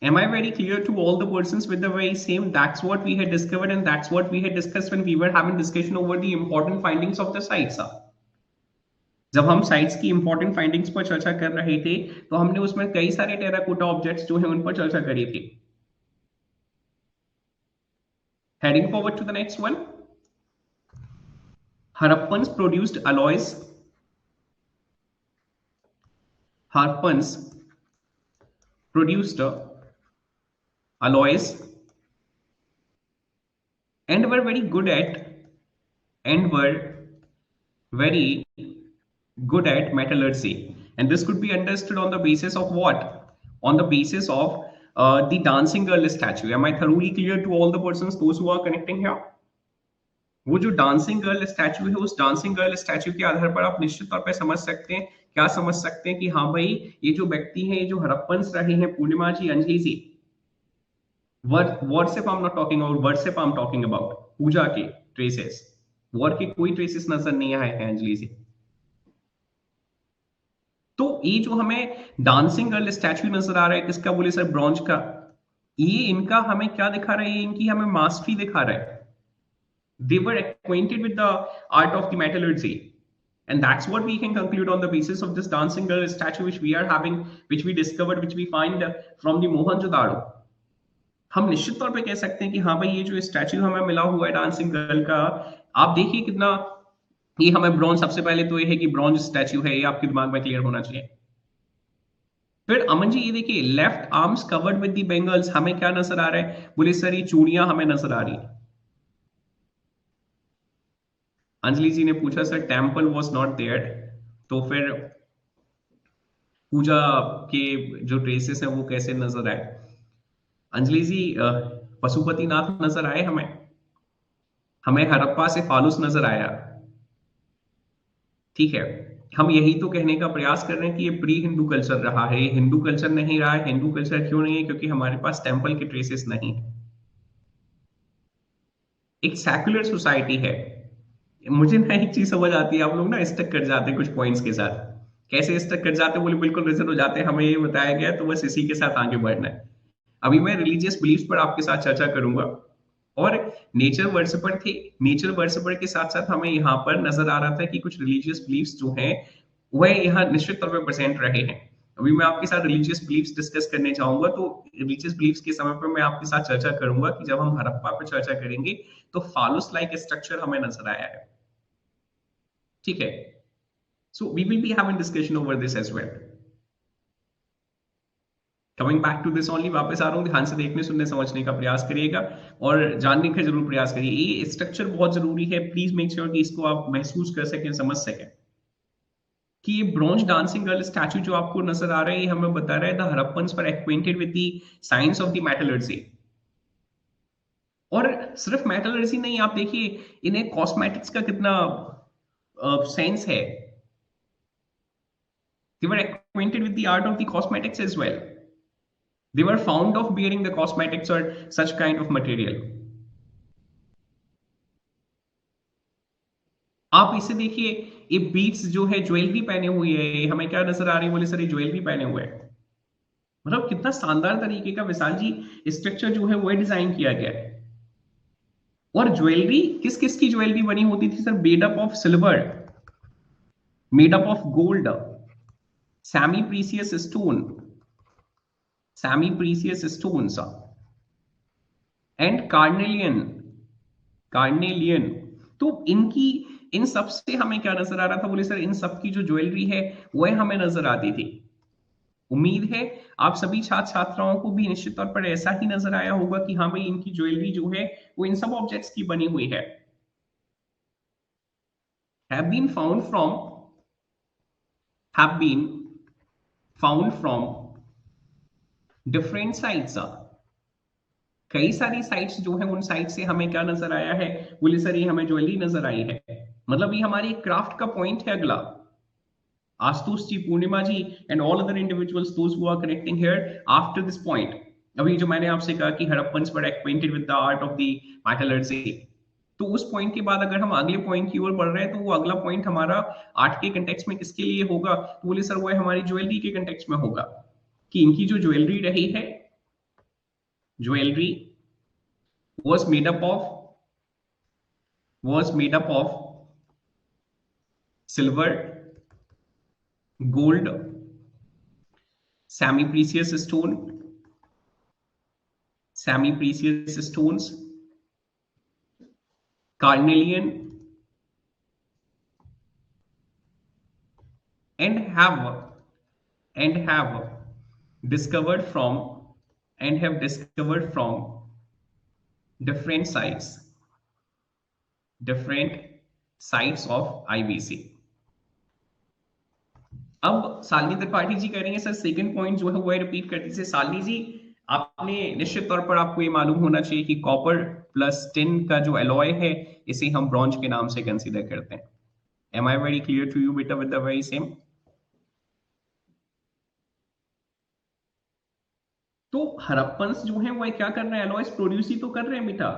Am I very clear to all the persons with the very same? That's what we had discovered and that's what we had discussed when we were having discussion over the important findings of the sites. जब हम साइट्स की इंपॉर्टेंट फाइंडिंग्स पर चर्चा कर रहे थे, तो हमने उसमें कई सारे टेराकोटा ऑब्जेक्ट्स जो हैं उन पर चर्चा करी थी. Heading forward to the next one. Harappans produced alloys. Harappans produced alloys and were very good at metallurgy. And this could be understood on the basis of what? On the basis of the dancing girl statue. Am I thoroughly clear to all the persons, those who are connecting here? वो जो डांसिंग गर्ल स्टैचू है, उस डांसिंग गर्ल स्टैचू के आधार पर आप निश्चित तौर पर समझ सकते हैं, क्या समझ सकते हैं कि हाँ भाई, ये जो व्यक्ति हैं, ये जो हड़प्पन्स रहे हैं, Purnima ji, Anjali ji, worship I am not talking about worship, I am talking about puja के ट्रेसेस. वर्क के कोई ट्रेसेस नजर नहीं आए हैं अंजलि जी. तो ये जो हमें डांसिंग गर्ल स्टैचू नजर आ रहा है, किसका? बोले सर, ब्रॉन्ज का. ये इनका हमें क्या दिखा रहा है? इनकी हमें मास्टरी दिखा रहा है. They were acquainted with the art of the metallurgy, and that's what we can conclude on the basis of this dancing girl statue which we are having, which we discovered, which we find from the Mohenjo-daro. हम निश्चित तौर पे कह सकते हैं कि हाँ भाई, ये जो स्टैचू हमें मिला हुआ है डांसिंग गर्ल का, आप देखिए कितना ये हमें ब्रॉन्ज, सबसे पहले तो ये है कि ब्रॉन्ज स्टैचू है, ये आपके दिमाग में क्लियर होना चाहिए. फिर अमन जी, ये देखिए, left arms covered with the bangles, हमें क्या नजर आ रहा है? बोले सर, ये चूड़ियां हमें नजर आ रही है. अंजलि जी ने पूछा sir, temple was not there, तो फिर पूजा के जो ट्रेसेस हैं वो कैसे नजर आए? अंजलि जी, पशुपतिनाथ नजर आए हमें. हमें हड़प्पा से फालूस नजर आया, ठीक है। हम यही तो कहने का प्रयास कर रहे हैं कि ये प्री हिंदू कल्चर रहा है, ये हिंदू कल्चर नहीं रहा है। हिंदू कल्चर क्यों नहीं है? क्योंकि हमारे पास टेम्पल के ट्रेसेस नहीं है, एक सेक्युलर सोसाइटी है। मुझे ना एक चीज समझ आती है, आप लोग ना स्टक कर जाते हैं कुछ पॉइंट्स के साथ। कैसे स्टक कर जाते हैं? बोले बिल्कुल रिजन हो जाते हैं, हमें ये बताया गया तो बस इसी के साथ आगे बढ़ना है। अभी मैं रिलीजियस बिलीफ्स पर आपके साथ चर्चा करूंगा, और नेचर वर्शिपर थे। नेचर वर्शिपर के साथ साथ हमें यहाँ पर नजर आ रहा था कि कुछ रिलीजियस बिलीफ्स जो हैं वह यहाँ निश्चित तौर पर प्रेजेंट रहे हैं। अभी मैं आपके साथ रिलीजियस बिलीफ्स डिस्कस करने चाहूंगा, तो रिलीजियस बिलीफ्स के समय पर मैं आपके साथ चर्चा करूंगा कि जब हम हड़प्पा पर चर्चा करेंगे तो फालुस लाइक स्ट्रक्चर हमें नजर आया है, ठीक है। So we will be having discussion over this as well. Coming back to this only, वापस आ रहा हूँ, ध्यान से देखने सुनने समझने का प्रयास करिएगा और जानने का जरूर प्रयास करिए। ये स्ट्रक्चर बहुत जरूरी है, प्लीज मेक श्योर कि इसको आप महसूस कर सकें, समझ सकें। कि ये ब्रॉन्ज डांसिंग गर्ल स्टैचू जो आपको नजर आ रहा है, ये हमें बता रहा है the Harappans were acquainted with the science of the metallurgy. और सिर्फ मेटलर्जी नहीं, आप देखिए इन्हें कॉस्मेटिक्स का कितना सेंस है। They were acquainted with the art of the cosmetics as well. They were fond of wearing the cosmetics or such kind of material. आप इसे देखिए, ये बीट्स जो है ज्वेलरी पहने हुई है, ये हमें क्या नजर आ रही है? बोले सर ये ज्वेलरी पहने हुए है। मतलब कितना शानदार तरीके का विशाल जी स्ट्रक्चर जो है वो डिजाइन किया गया है। और ज्वेलरी किस किस की ज्वेलरी बनी होती थी sir? Made up of silver, made up of gold, semi precious stone, semi precious stones and carnelian, carnelian. तो इनकी, इन सब से हमें क्या नजर आ रहा था? बोले सर इन सब की जो ज्वेलरी है वह हमें नजर आती थी। उम्मीद है आप सभी छात्र छात्राओं को भी निश्चित तौर पर ऐसा ही नजर आया होगा कि हाँ भाई इनकी ज्वेलरी जो है वो इन सब ऑब्जेक्ट्स की बनी हुई है। have been found from have been found from different sites। कई सारी साइट्स जो है उन साइट से हमें क्या नजर आया है? बोले सर ये हमें ज्वेलरी नजर आई है। मतलब ये हमारी क्राफ्ट का पॉइंट है अगला। Ashutosh ji, Purnima ji and all other individuals those who are connecting here after this point. अभी जो मैंने आपसे कहा कि Harappans were acquainted with the art of the metallurgy, तो उस पॉइंट के बाद अगर हम अगले पॉइंट की ओर बढ़ रहे हैं तो वो अगला पॉइंट हमारा आर्ट के कंटेक्स्ट में किसके लिए होगा? तो बोले सर वो हमारी ज्वेलरी के कंटेक्स्ट में होगा, कि इनकी जो ज्वेलरी रही है, jewellery was made up of was made up of silver, gold, semi precious stone, semi precious stones, carnelian, and have discovered from different sites, different sites of IBC। अब शालिनी त्रिपाठी जी कह रही हैं सर सेकंड पॉइंट जो है वो रिपीट कर दीजिए। शालिनी जी, आपने निश्चित तौर पर आपको ये मालूम होना चाहिए कि कॉपर प्लस टिन का जो एलॉय है इसे हम ब्रॉन्ज के नाम से कंसीडर करते हैं। Am I very clear to you बेटा विद द वेरी सेम? तो हड़प्पन्स जो है वो क्या कर रहे हैं? एलॉयस प्रोड्यूस ही तो कर रहे हैं बेटा।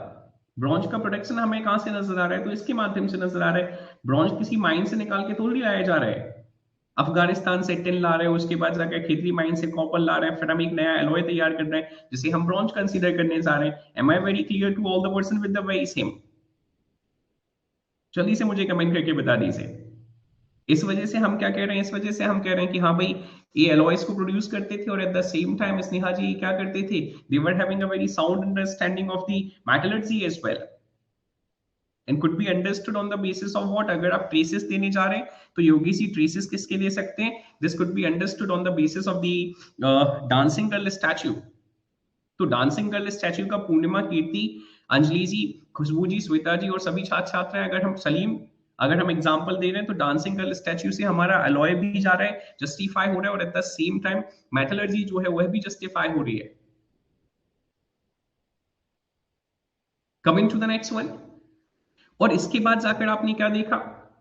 ब्रॉन्ज का प्रोडक्शन हमें कहां से नजर आ रहा है? तो इसके माध्यम से नजर आ रहा है। ब्रॉन्ज किसी माइन से निकाल के थोड़ी लाया जा रहा है। अफगानिस्तान से टिन ला रहे हैं, उसके बाद जाकर खेतरी माइन से कॉपर ला रहे हैं, फिर हम एक नया एलॉय तैयार कर रहे हैं जिसे हम ब्रॉन्ज कंसीडर करने जा रहे हैं। Am I very clear to all the person with the very same? जल्दी से मुझे कमेंट करके बता दीजिए। इस वजह से हम क्या कह रहे हैं? इस वजह से हम कह रहे हैं कि हाँ भाई ये एलॉयज को प्रोड्यूस करते थे और at the same time Sneha ji क्या करते थे? They were having a very sound understanding of the metallurgy as well and could be understood on the basis of what? अगर आप ट्रेसेस देने जा रहे हैं तो योगी सी ट्रेसेस किसके दे सकते हैं? This could be understood on the basis of the dancing girl statue. तो डांसिंग गर्ल स्टैच्यू का पूर्णिमा, कीर्ति, अंजलि जी, खुशबू जी, श्वेता जी और सभी छात्र छात्राएं, अगर हम सलीम, अगर हम एग्जांपल दे रहे हैं तो डांसिंग गर्ल स्टैच्यू से हमारा अलॉय भी जा रहा है, जस्टिफाई हो रहा है, और at the same time metallurgy जो है वह भी जस्टिफाई हो रही है। Coming to the next one, और इसके बाद जाकर आपने क्या देखा,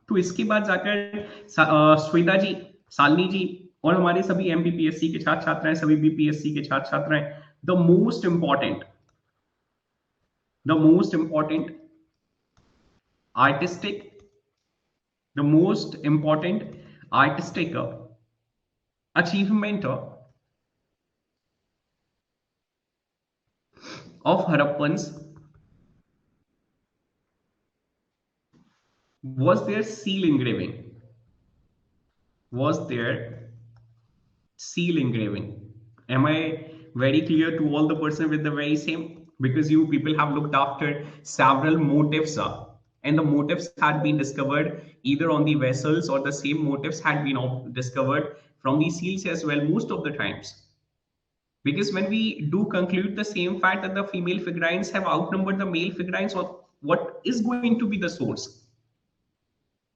तो इसके बाद जाकर श्वेता जी, शालिनी जी और हमारे सभी एमपीपीएससी के छात्र छात्राएं, सभी बीपीएससी के छात्र छात्राएं, the most important, the most important artistic, the most important artistic achievement of Harappans was their seal engraving. Was their seal engraving. Am I very clear to all the person with the very same? Because you people have looked after several motifs, and the motifs had been discovered either on the vessels or the same motifs had been discovered from the seals as well most of the times. Because when we do conclude the same fact that the female figurines have outnumbered the male figurines, what is going to be the source?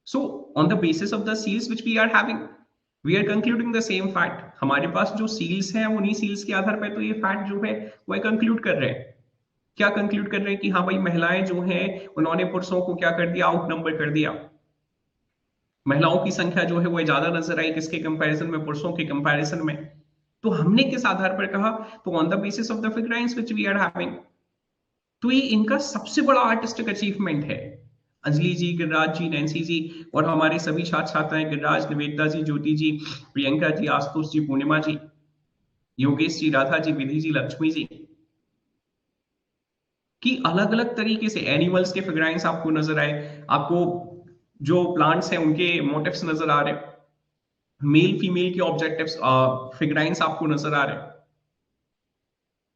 So on the basis of the seals which we are having, we are concluding the same fact. हमारे पास जो seals हैं उन्हीं seals के आधार पर तो ये fact जो है वो conclude कर रहे हैं। क्या conclude कर रहे हैं कि हाँ भाई महिलाएं जो हैं उन्होंने पुरुषों को क्या कर दिया, आउट नंबर कर दिया। महिलाओं की संख्या जो है वो ज्यादा नजर आई किसके कंपैरिजन में, पुरुषों के कंपैरिजन में। तो हमने किस आधार पर कहा, तो on the basis of the figurines which we are having. तो ये इनका सबसे बड़ा आर्टिस्टिक अचीवमेंट है। अंजलि जी, गिरिराज जी, नैन्सी जी और हमारे सभी छात्र छात्राएं, गिरिराज, निवेदिता जी, ज्योति जी, प्रियंका जी, आशुतोष जी, पूर्णिमा जी, योगेश जी, राधा जी, विधि जी, लक्ष्मी जी, कि अलग अलग तरीके से एनिमल्स के फिगराइंस आपको नजर आए, आपको जो प्लांट्स हैं उनके मोटिव्स नजर आ रहे, मेल फीमेल के ऑब्जेक्टिव्स फिगराइंस आपको नजर आ रहे,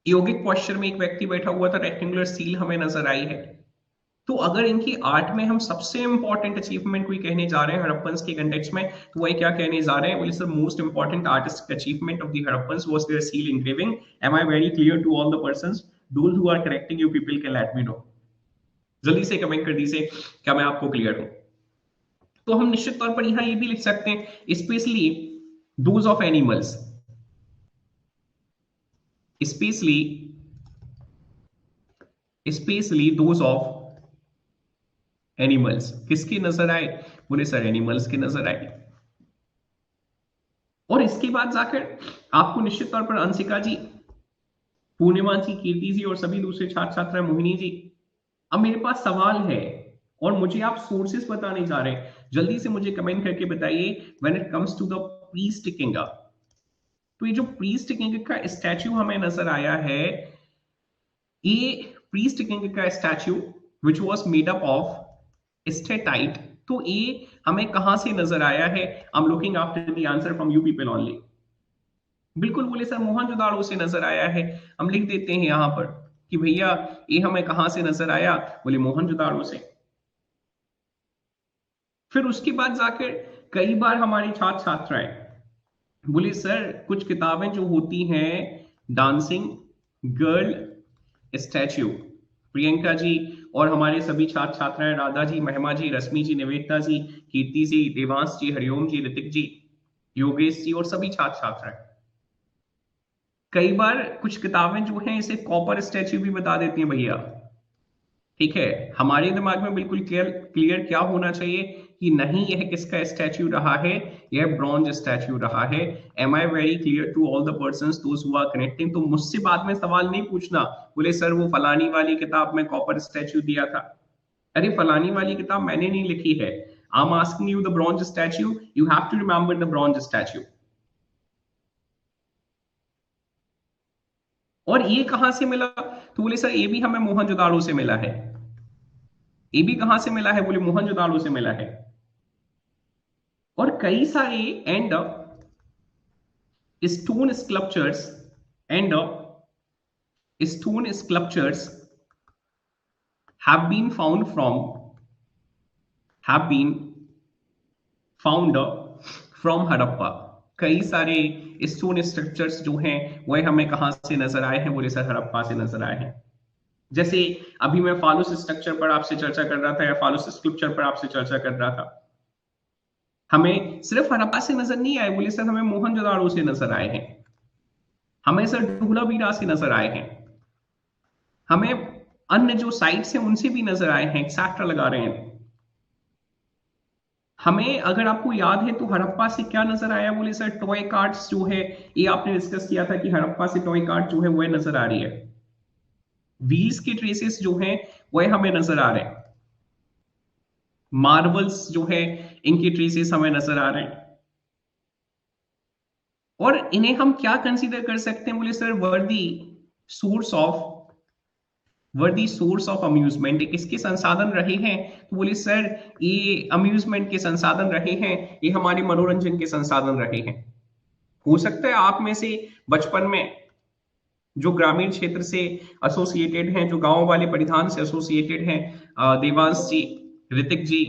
योगिक पोस्चर में एक व्यक्ति बैठा हुआ था, रेक्टेंगुलर सील हमें नजर आई है। तो अगर इनकी आर्ट में हम सबसे इंपॉर्टेंट अचीवमेंट कोई कहने जा रहे हैं हड़प्पन्स के कंटेक्स्ट में, तो वही क्या कहने जा रहे हैं, well, the most important artistic achievement of the Harappans was their seal engraving. Am I very clear to all the persons? Those who are correcting you people can let me know. जल्दी से कमेंट कर दीजिए क्या मैं आपको क्लियर हूं। तो हम निश्चित तौर पर यहां ये भी लिख सकते हैं, specially those of animals, specially those of animals. किसके नजर आए, बोले सर एनिमल्स के नजर आए। और इसके बाद जाकर आपको निश्चित तौर पर अंशिका जी, पूर्णिमा जी, कीर्ति जी और सभी दूसरे छात्र छात्रा, मोहिनी जी, अब मेरे पास सवाल है और मुझे आप सोर्सेस बताने जा रहे हैं, जल्दी से मुझे कमेंट करके बताइए। When it comes to the pre sticking, तो ये जो प्री स्टिकिंग का स्टैच्यू हमें नजर आया है, ये प्री स्टिकिंग का statue which was made up of steatite, तो ये हमें कहां से नजर आया है? I am looking after the answer from you people only. बिल्कुल बोले सर मोहनजोदाड़ो से नजर आया है। हम लिख देते हैं यहां पर कि भैया ये हमें कहां से नजर आया, बोले मोहनजोदाड़ो से। फिर उसके बाद जाकर कई बार हमारी छात्र छात्राएं बोले सर कुछ किताबें जो होती हैं dancing girl statue, Priyanka ji और हमारे सभी छात्र छात्राएं, राधा जी, महिमा जी, रश्मि जी, निवेदिता जी, कीर्ति जी, देवांश जी, हरिओम जी, ऋतिक जी, योगेश जी और सभी छात्र छात्राएं, कई बार कुछ किताबें जो हैं इसे कॉपर स्टैच्यू भी बता देती हैं भैया। ठीक है, हमारे दिमाग में बिल्कुल क्लियर क्या होना चाहिए कि नहीं यह किसका स्टैच्यू रहा है, यह ब्रॉन्ज स्टैच्यू रहा है। Am I very clear to all the persons those who are connecting? तो मुझसे बाद में सवाल नहीं पूछना, बोले सर वो फलानी वाली किताब में कॉपर स्टैच्यू दिया था। अरे फलानी वाली किताब मैंने नहीं लिखी है। I am asking you the bronze statue, you have to remember the bronze statue. और ये कहां से मिला? तो बोले सर ये भी हमें मोहनजोदाड़ो से मिला है। ये भी कहां से मिला है? बोले मोहनजोदाड़ो से मिला है। और कई सारे and stone sculptures and stone sculptures have been found from Harappa. कई सारे स्टोन स्ट्रक्चर्स जो हैं वह हमें कहां से नजर आए हैं? बोले सर हड़प्पा से नजर आए हैं। जैसे अभी मैं फालूस स्ट्रक्चर पर आपसे चर्चा कर रहा था या फालूस स्कल्पचर पर आपसे चर्चा कर रहा था, हमें सिर्फ हड़प्पा से नजर नहीं आए, बोले सर हमें मोहनजोदाड़ो से नजर आए हैं, हमें सर धोलावीरा से नजर आए हैं, हमें अन्य जो साइट्स हैं उनसे भी नजर आए हैं, एक्सेट्रा लगा रहे हैं। हमें अगर आपको याद है तो हड़प्पा से क्या नजर आया, बोले सर टॉय कार्ड्स जो है, ये आपने डिस्कस किया था कि हड़प्पा से टॉय कार्ड जो है वह नजर आ रही है। व्हील्स के ट्रेसेस जो हैं वह हमें नजर आ रहे हैं। मार्बल्स जो है इनके ट्रेसेस हमें नजर आ रहे हैं। और इन्हें हम क्या कंसीडर कर सकते हैं, बोले सर वर्दी सोर्स ऑफ वर्दी सोर्स ऑफ अम्यूजमेंट, किसके संसाधन रहे हैं, तो बोले सर ये अम्यूजमेंट के संसाधन रहे हैं, ये हमारे मनोरंजन के संसाधन रहे हैं। हो सकता है आप में से बचपन में जो ग्रामीण क्षेत्र से एसोसिएटेड हैं, जो गांव वाले परिधान से एसोसिएटेड हैं, देवांश जी, ऋतिक जी,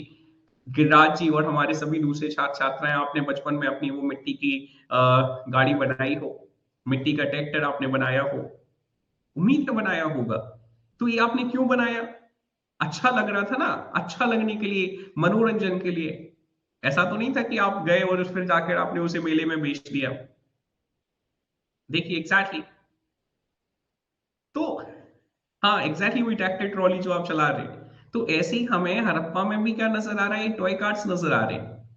गिरिराज जी और हमारे सभी दूसरे छात्र छात्राएं, आपने बचपन में अपनी वो मिट्टी की गाड़ी बनाई हो, मिट्टी का ट्रैक्टर आपने बनाया हो, उम्मीद में बनाया होगा। तो ये आपने क्यों बनाया? अच्छा लग रहा था ना, अच्छा लगने के लिए, मनोरंजन के लिए। ऐसा तो नहीं था कि आप गए और फिर जाकर आपने उसे मेले में बेच दिया। देखिए एग्जैक्टली। तो हाँ एग्जैक्टली वही ट्रैक्टर ट्रॉली जो आप चला रहे हैं। तो ऐसे ही हमें हड़प्पा में भी क्या नजर आ रहा है, टॉय कार्ड्स नजर आ रहे हैं।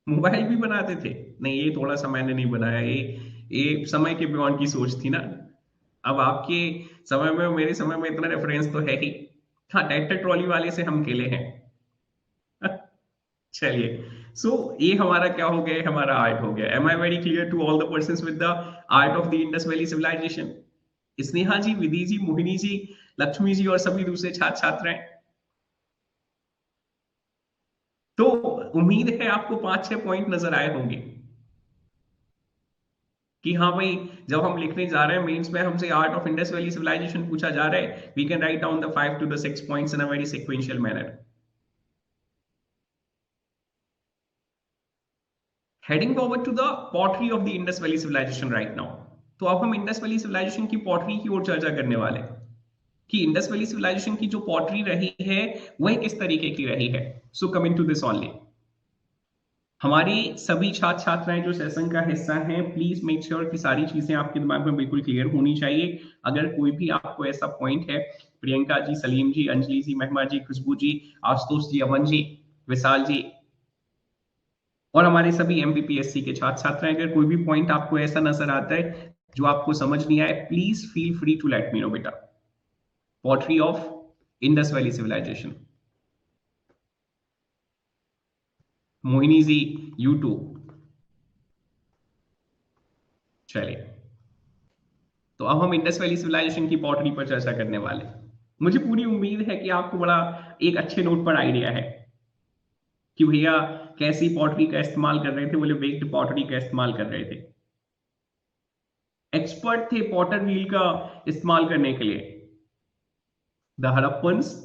मोबाइल भी बनाते थे, नहीं ये थोड़ा सा मैंने नहीं बनाया, ये समय के बियॉन्ड की सोच थी ना। अब आपके समय में मेरे समय में इतना रेफरेंस तो है ही। हाँ ट्रैक्टर ट्रॉली वाले से हम खेले हैं। चलिए, सो ये हमारा क्या हो गया, हमारा आर्ट हो गया। Am I very clear to all the persons with the art of the Indus valley civilization? Sneha ji, Vidhi ji, Mohini ji, Lakshmi ji और सभी दूसरे छात्र छात्राएं। तो उम्मीद है आपको 5-6 पॉइंट नजर आए होंगे कि हाँ भाई, जब हम लिखने जा रहे हैं मेंस में, हमसे art of Indus valley civilization पूछा जा रहा है, we can write down the 5 to the 6 points in a very sequential manner. Heading forward to the pottery of the Indus valley civilization right now. तो अब हम इंडस वैली सिविलाइजेशन की पॉटरी की ओर चर्चा करने वाले हैं कि इंडस वैली सिविलाइजेशन की जो पॉटरी रही है वह किस तरीके की रही है। So coming to this only, हमारी सभी छात्र छात्राएं जो सेशन का हिस्सा हैं, प्लीज मेक श्योर कि सारी चीजें आपके दिमाग में बिल्कुल क्लियर होनी चाहिए। अगर कोई भी आपको ऐसा पॉइंट है, प्रियंका जी, सलीम जी, अंजलि जी, महिमा जी, खुशबू जी, आशुतोष जी, अमन जी, विशाल जी और हमारे सभी एमपीपीएससी के छात्र छात्राएं, अगर कोई भी पॉइंट आपको ऐसा नजर आता है जो आपको समझ नहीं आए, please feel free to let me know बेटा। Pottery of Indus valley civilization, Mohini ji, YouTube. चलिए, तो अब हम इंडस वैली सिविलाइजेशन की पॉटरी पर चर्चा करने वाले हैं। मुझे पूरी उम्मीद है कि आपको बड़ा एक अच्छे नोट पर आइडिया है कि भैया कैसी पॉटरी का इस्तेमाल कर रहे थे, बोले बेक्ड पॉटरी का इस्तेमाल कर रहे थे, एक्सपर्ट थे पॉटर व्हील का इस्तेमाल करने के लिए। The Harappans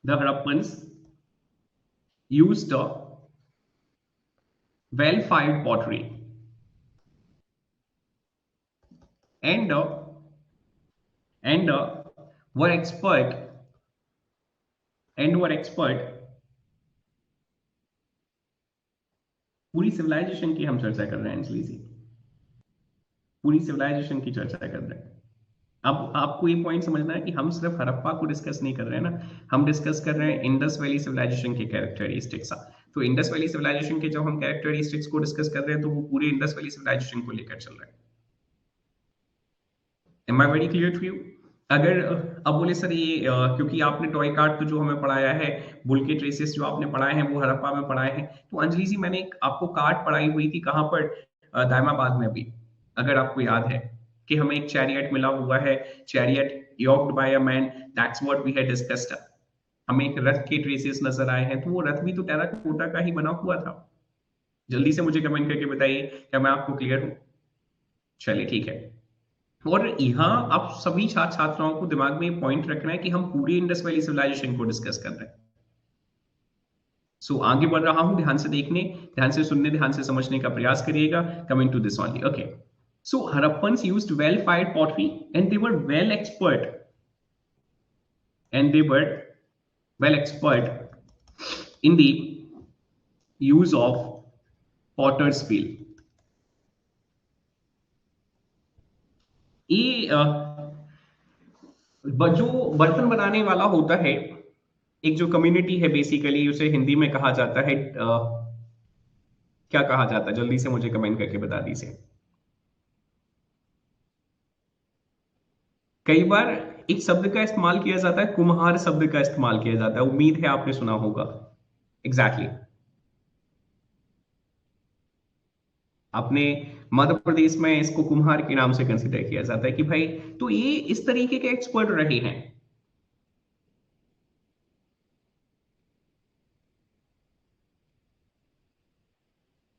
the Harappans used a well fired pottery and and were expert were expert। पूरी सिविलाइजेशन की हम चर्चा कर रहे हैं अंजलि जी, पूरी सिविलाइजेशन की चर्चा कर रहे हैं। अब आपको ये पॉइंट समझना है कि हम सिर्फ हड़प्पा को डिस्कस नहीं कर रहे हैं ना, हम डिस्कस कर रहे हैं इंडस वैली सिविलाइजेशन के कैरेक्टरिस्टिक्स। तो इंडस वैली सिविलाइजेशन के जब हम कैरेक्टरिस्टिक्स को डिस्कस कर रहे हैं तो वो पूरे इंडस वैली सिविलाइजेशन को लेकर चल रहे हैं। Am I very clear to you? अगर अब बोले सर ये क्योंकि आपने टॉय कार्ड तो जो हमें पढ़ाया है, बुल के ट्रेसेस जो आपने पढ़ाए हैं वो हड़प्पा में पढ़ाए हैं, तो अंजलि जी मैंने एक आपको कार्ड पढ़ाई हुई थी कहाँ पर, दायमाबाद में भी, अगर आपको याद है कि हमें एक चैरियट मिला हुआ है, chariot yoked by a man, that's what we had discussed. हमें एक रथ के ट्रेसेस नजर आए हैं, तो वो रथ भी तो टेराकोटा का ही बना हुआ था। जल्दी से मुझे कमेंट करके बताइए क्या मैं आपको क्लियर हूँ? चलिए ठीक है। और यहाँ आप सभी छात्र छात्राओं को दिमाग में पॉइंट रखना है कि हम पूरी इंडस वैली सिविलाइजेशन को डिस्कस कर रहे हैं। सो आगे बढ़ रहा हूं, ध्यान से देखने, ध्यान से सुनने, ध्यान से समझने का प्रयास करिएगा। Coming to this only, okay. So Harappans used well fired pottery and they were well expert and they were well expert in the use of potter's wheel। ये जो बर्तन बनाने वाला होता है, एक जो कम्युनिटी है, बेसिकली उसे हिंदी में कहा जाता है, क्या कहा जाता है, जल्दी से मुझे कमेंट करके बता दीजिए। कई बार एक शब्द का इस्तेमाल किया जाता है, कुम्हार शब्द का इस्तेमाल किया जाता है, उम्मीद है आपने सुना होगा। Exactly exactly. अपने मध्य प्रदेश में इसको कुम्हार के नाम से कंसिडर किया जाता है कि भाई, तो ये इस तरीके के एक्सपर्ट रहे हैं।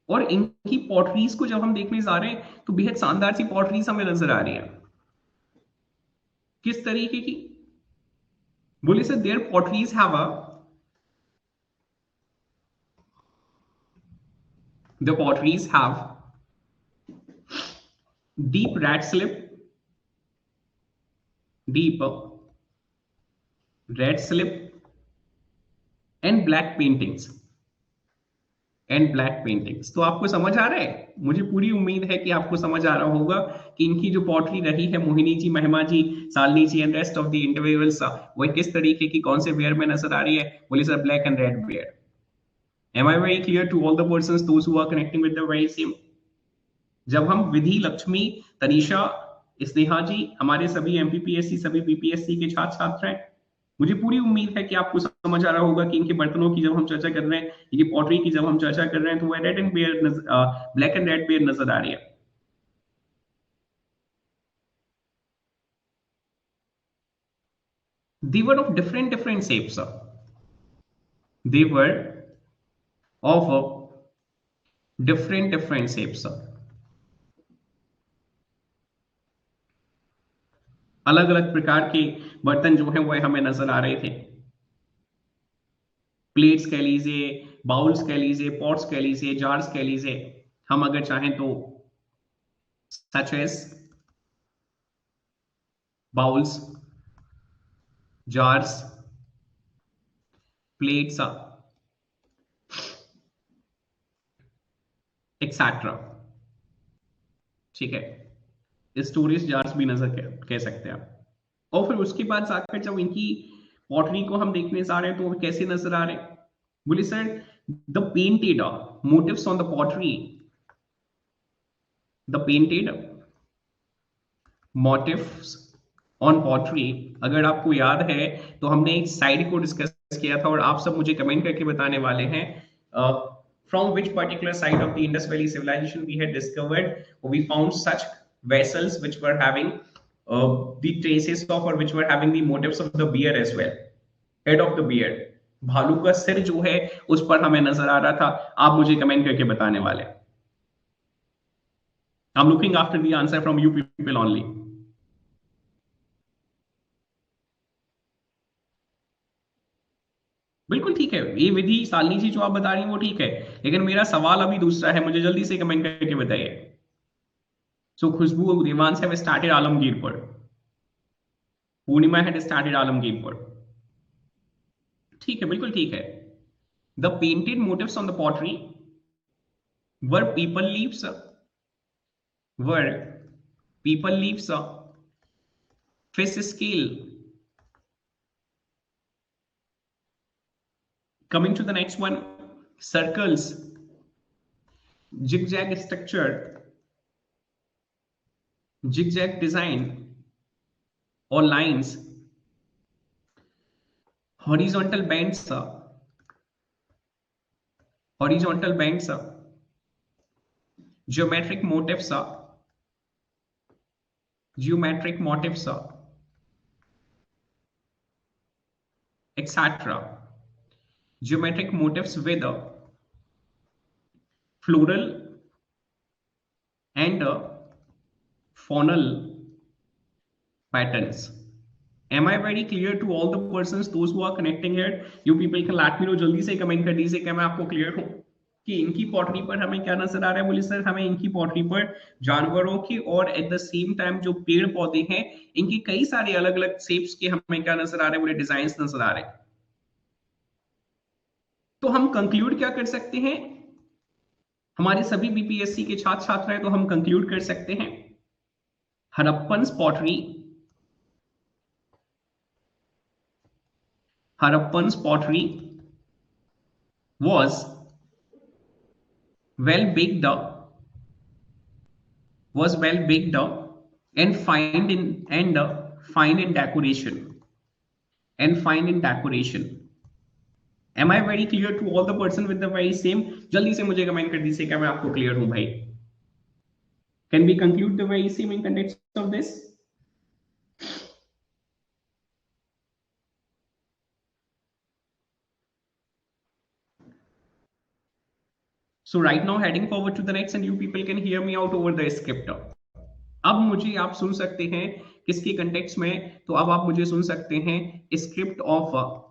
और इनकी पॉटरीज को जब हम देखने जा रहे हैं तो बेहद शानदार सी पॉटरीज हमें नजर आ रही है। किस तरीके की? बोले sir, their potteries have a the potteries have deep red slip, deep red slip, and black paintings. And black paintings. तो आपको समझ आ रहा है, मुझे पूरी उम्मीद है कि आपको समझ आ रहा होगा कि इनकी जो पॉटरी रही है, Mohini ji, Mahima ji, Shalini ji and rest of the individuals, वो किस तरीके की, कौन से वेयर में नजर आ रही है। बोले sir, black and red ware. Am I very clear to all the persons those who are connecting with the very same? जब हम विधि, लक्ष्मी, तनीषा, स्नेहा जी, हमारे सभी एमपीपीएससी, सभी बीपीएससी के छात्र छात्र हैं, मुझे पूरी उम्मीद है कि आपको समझ आ रहा होगा कि इनके बर्तनों की जब हम चर्चा कर रहे हैं, इनकी पॉटरी की जब हम चर्चा कर रहे हैं, तो वह red and ware, black and red ware नजर आ रही है। They were of different shapes. They were of different shapes. अलग अलग प्रकार के बर्तन जो है वह हमें नजर आ रहे थे। प्लेट्स कह लीजिए, बाउल्स कह लीजिए, पॉट्स कह लीजिए, जार्स कह लीजिए, हम अगर चाहें तो, such as bowls, jars, plates, etcetera. ठीक है, स्टोरेज जार्स भी नजर कह सकते हैं आप। और फिर उसके बाद जाकर जब इनकी पॉटरी को हम देखने जा रहे हैं तो वो कैसे नजर आ रहे हैं? बोले sir, the painted motifs on the pottery, the painted motifs on pottery, अगर आपको याद है तो हमने एक साइड को डिस्कस किया था और आप सब मुझे कमेंट करके बताने वाले हैं from which particular side of the Indus valley civilization we had discovered we found such vessels which were having the traces of, or which were having the motifs of the bear as well, head of the bear, भालू का सिर जो है उस पर हमें नजर आ रहा था। आप मुझे कमेंट करके बताने वाले। I'm looking after the answer from you people only. बिल्कुल ठीक है, ये विधि शालिनी जी जो आप बता रही हैं वो ठीक है, लेकिन मेरा सवाल अभी दूसरा है, मुझे जल्दी से कमेंट करके बताइए। So Khushboo Devansh have started Alamgirpur, Purnima had started Alamgirpur. ठीक है, बिल्कुल ठीक है। The painted motifs on the pottery were peepal leaves, were peepal leaves, fish scale. Coming to the next one, circles, zigzag structure, zigzag design or lines, horizontal bends, horizontal bends, geometric motifs, geometric motifs, etc. Geometric motifs with floral and faunal patterns. Am I very clear to all the persons, those who are connecting here? You people can let me know, जल्दी से कमेंट कर दीजिए क्या मैं आपको क्लियर हूं कि इनकी पॉटरी पर हमें क्या नजर आ रहा है। बोलिए सर, हमें इनकी पॉटरी पर जानवरों की और एट द सेम टाइम जो पेड़ पौधे हैं इनकी कई सारे अलग अलग शेप्स के हमें क्या नजर आ रहे हैं? बोले डिजाइन नजर आ रहे हैं। तो हम कंक्लूड क्या कर सकते हैं? हमारे सभी बीपीएससी के छात्र छात्र हैं तो हम कंक्लूड कर सकते हैं, Harappan's pottery was well baked up, and fine in decoration, Am I very clear to all the person with the very same? जल्दी से मुझे कमेंट कर दीजिए क्या मैं आपको क्लियर हूं भाई? Can we conclude the very same in context of this? So right now heading forward to the next and you people can hear me out over the script. अब मुझे आप सुन सकते हैं किसके कंटेक्स्ट में? तो अब आप मुझे सुन सकते हैं script of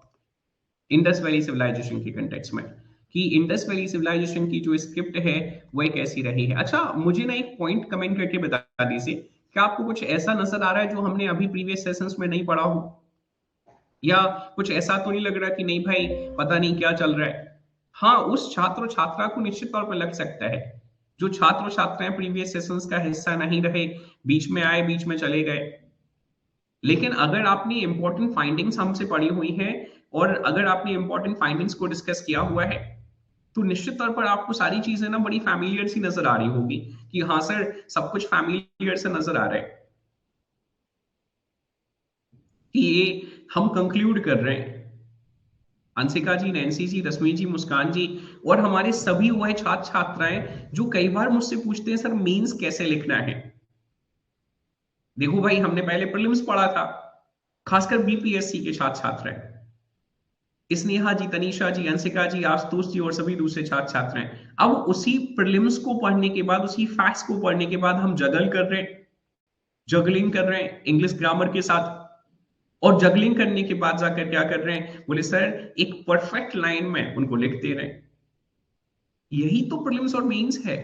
Indus valley civilization के कंटेक्स्ट में, कि इंडस वैली सिविलाइजेशन की जो स्क्रिप्ट है वह कैसी रही है। अच्छा, मुझे ना एक पॉइंट कमेंट करके बता दीजिए, क्या आपको कुछ ऐसा नजर आ रहा है जो हमने अभी प्रीवियस सेशंस में नहीं पढ़ा हो, या कुछ ऐसा तो नहीं लग रहा कि नहीं भाई पता नहीं क्या चल रहा है? हाँ, उस छात्र छात्रा को निश्चित तौर पर लग सकता है जो छात्र छात्राएं प्रीवियस सेशंस का हिस्सा नहीं रहे, बीच में आए बीच में चले गए। लेकिन अगर आपने इंपॉर्टेंट फाइंडिंग्स हमसे पढ़ी हुई है और अगर आपने इंपॉर्टेंट फाइंडिंग्स को डिस्कस किया हुआ है, तो निश्चित तौर पर आपको सारी चीजें ना बड़ी फैमिलियर सी नजर आ रही होगी कि हाँ सर सब कुछ फैमिलियर से नजर आ रहा है, कि ये हम कंक्लूड कर रहे हैं। अंशिका जी, नैन्सी जी, रश्मि जी, मुस्कान जी और हमारे सभी वह छात्र छात्राएं जो कई बार मुझसे पूछते हैं सर मींस कैसे लिखना है। देखो भाई, हमने पहले प्रीलिम्स पढ़ा था, खासकर बीपीएससी के छात्र छात्राएं, स्नेहा जी, तनीषा जी, अंशिका जी, आशुतोष जी और सभी दूसरे छात्र छात्राएं। अब उसी प्रीलिम्स को पढ़ने के बाद, उसी फैक्ट्स को पढ़ने के बाद हम जगलिंग कर रहे हैं इंग्लिश ग्रामर के साथ, और जगलिंग करने के बाद जाकर क्या कर रहे हैं, बोले सर एक परफेक्ट लाइन में उनको लिख दे रहे हैं। यही तो प्रीलिम्स और मेंस है।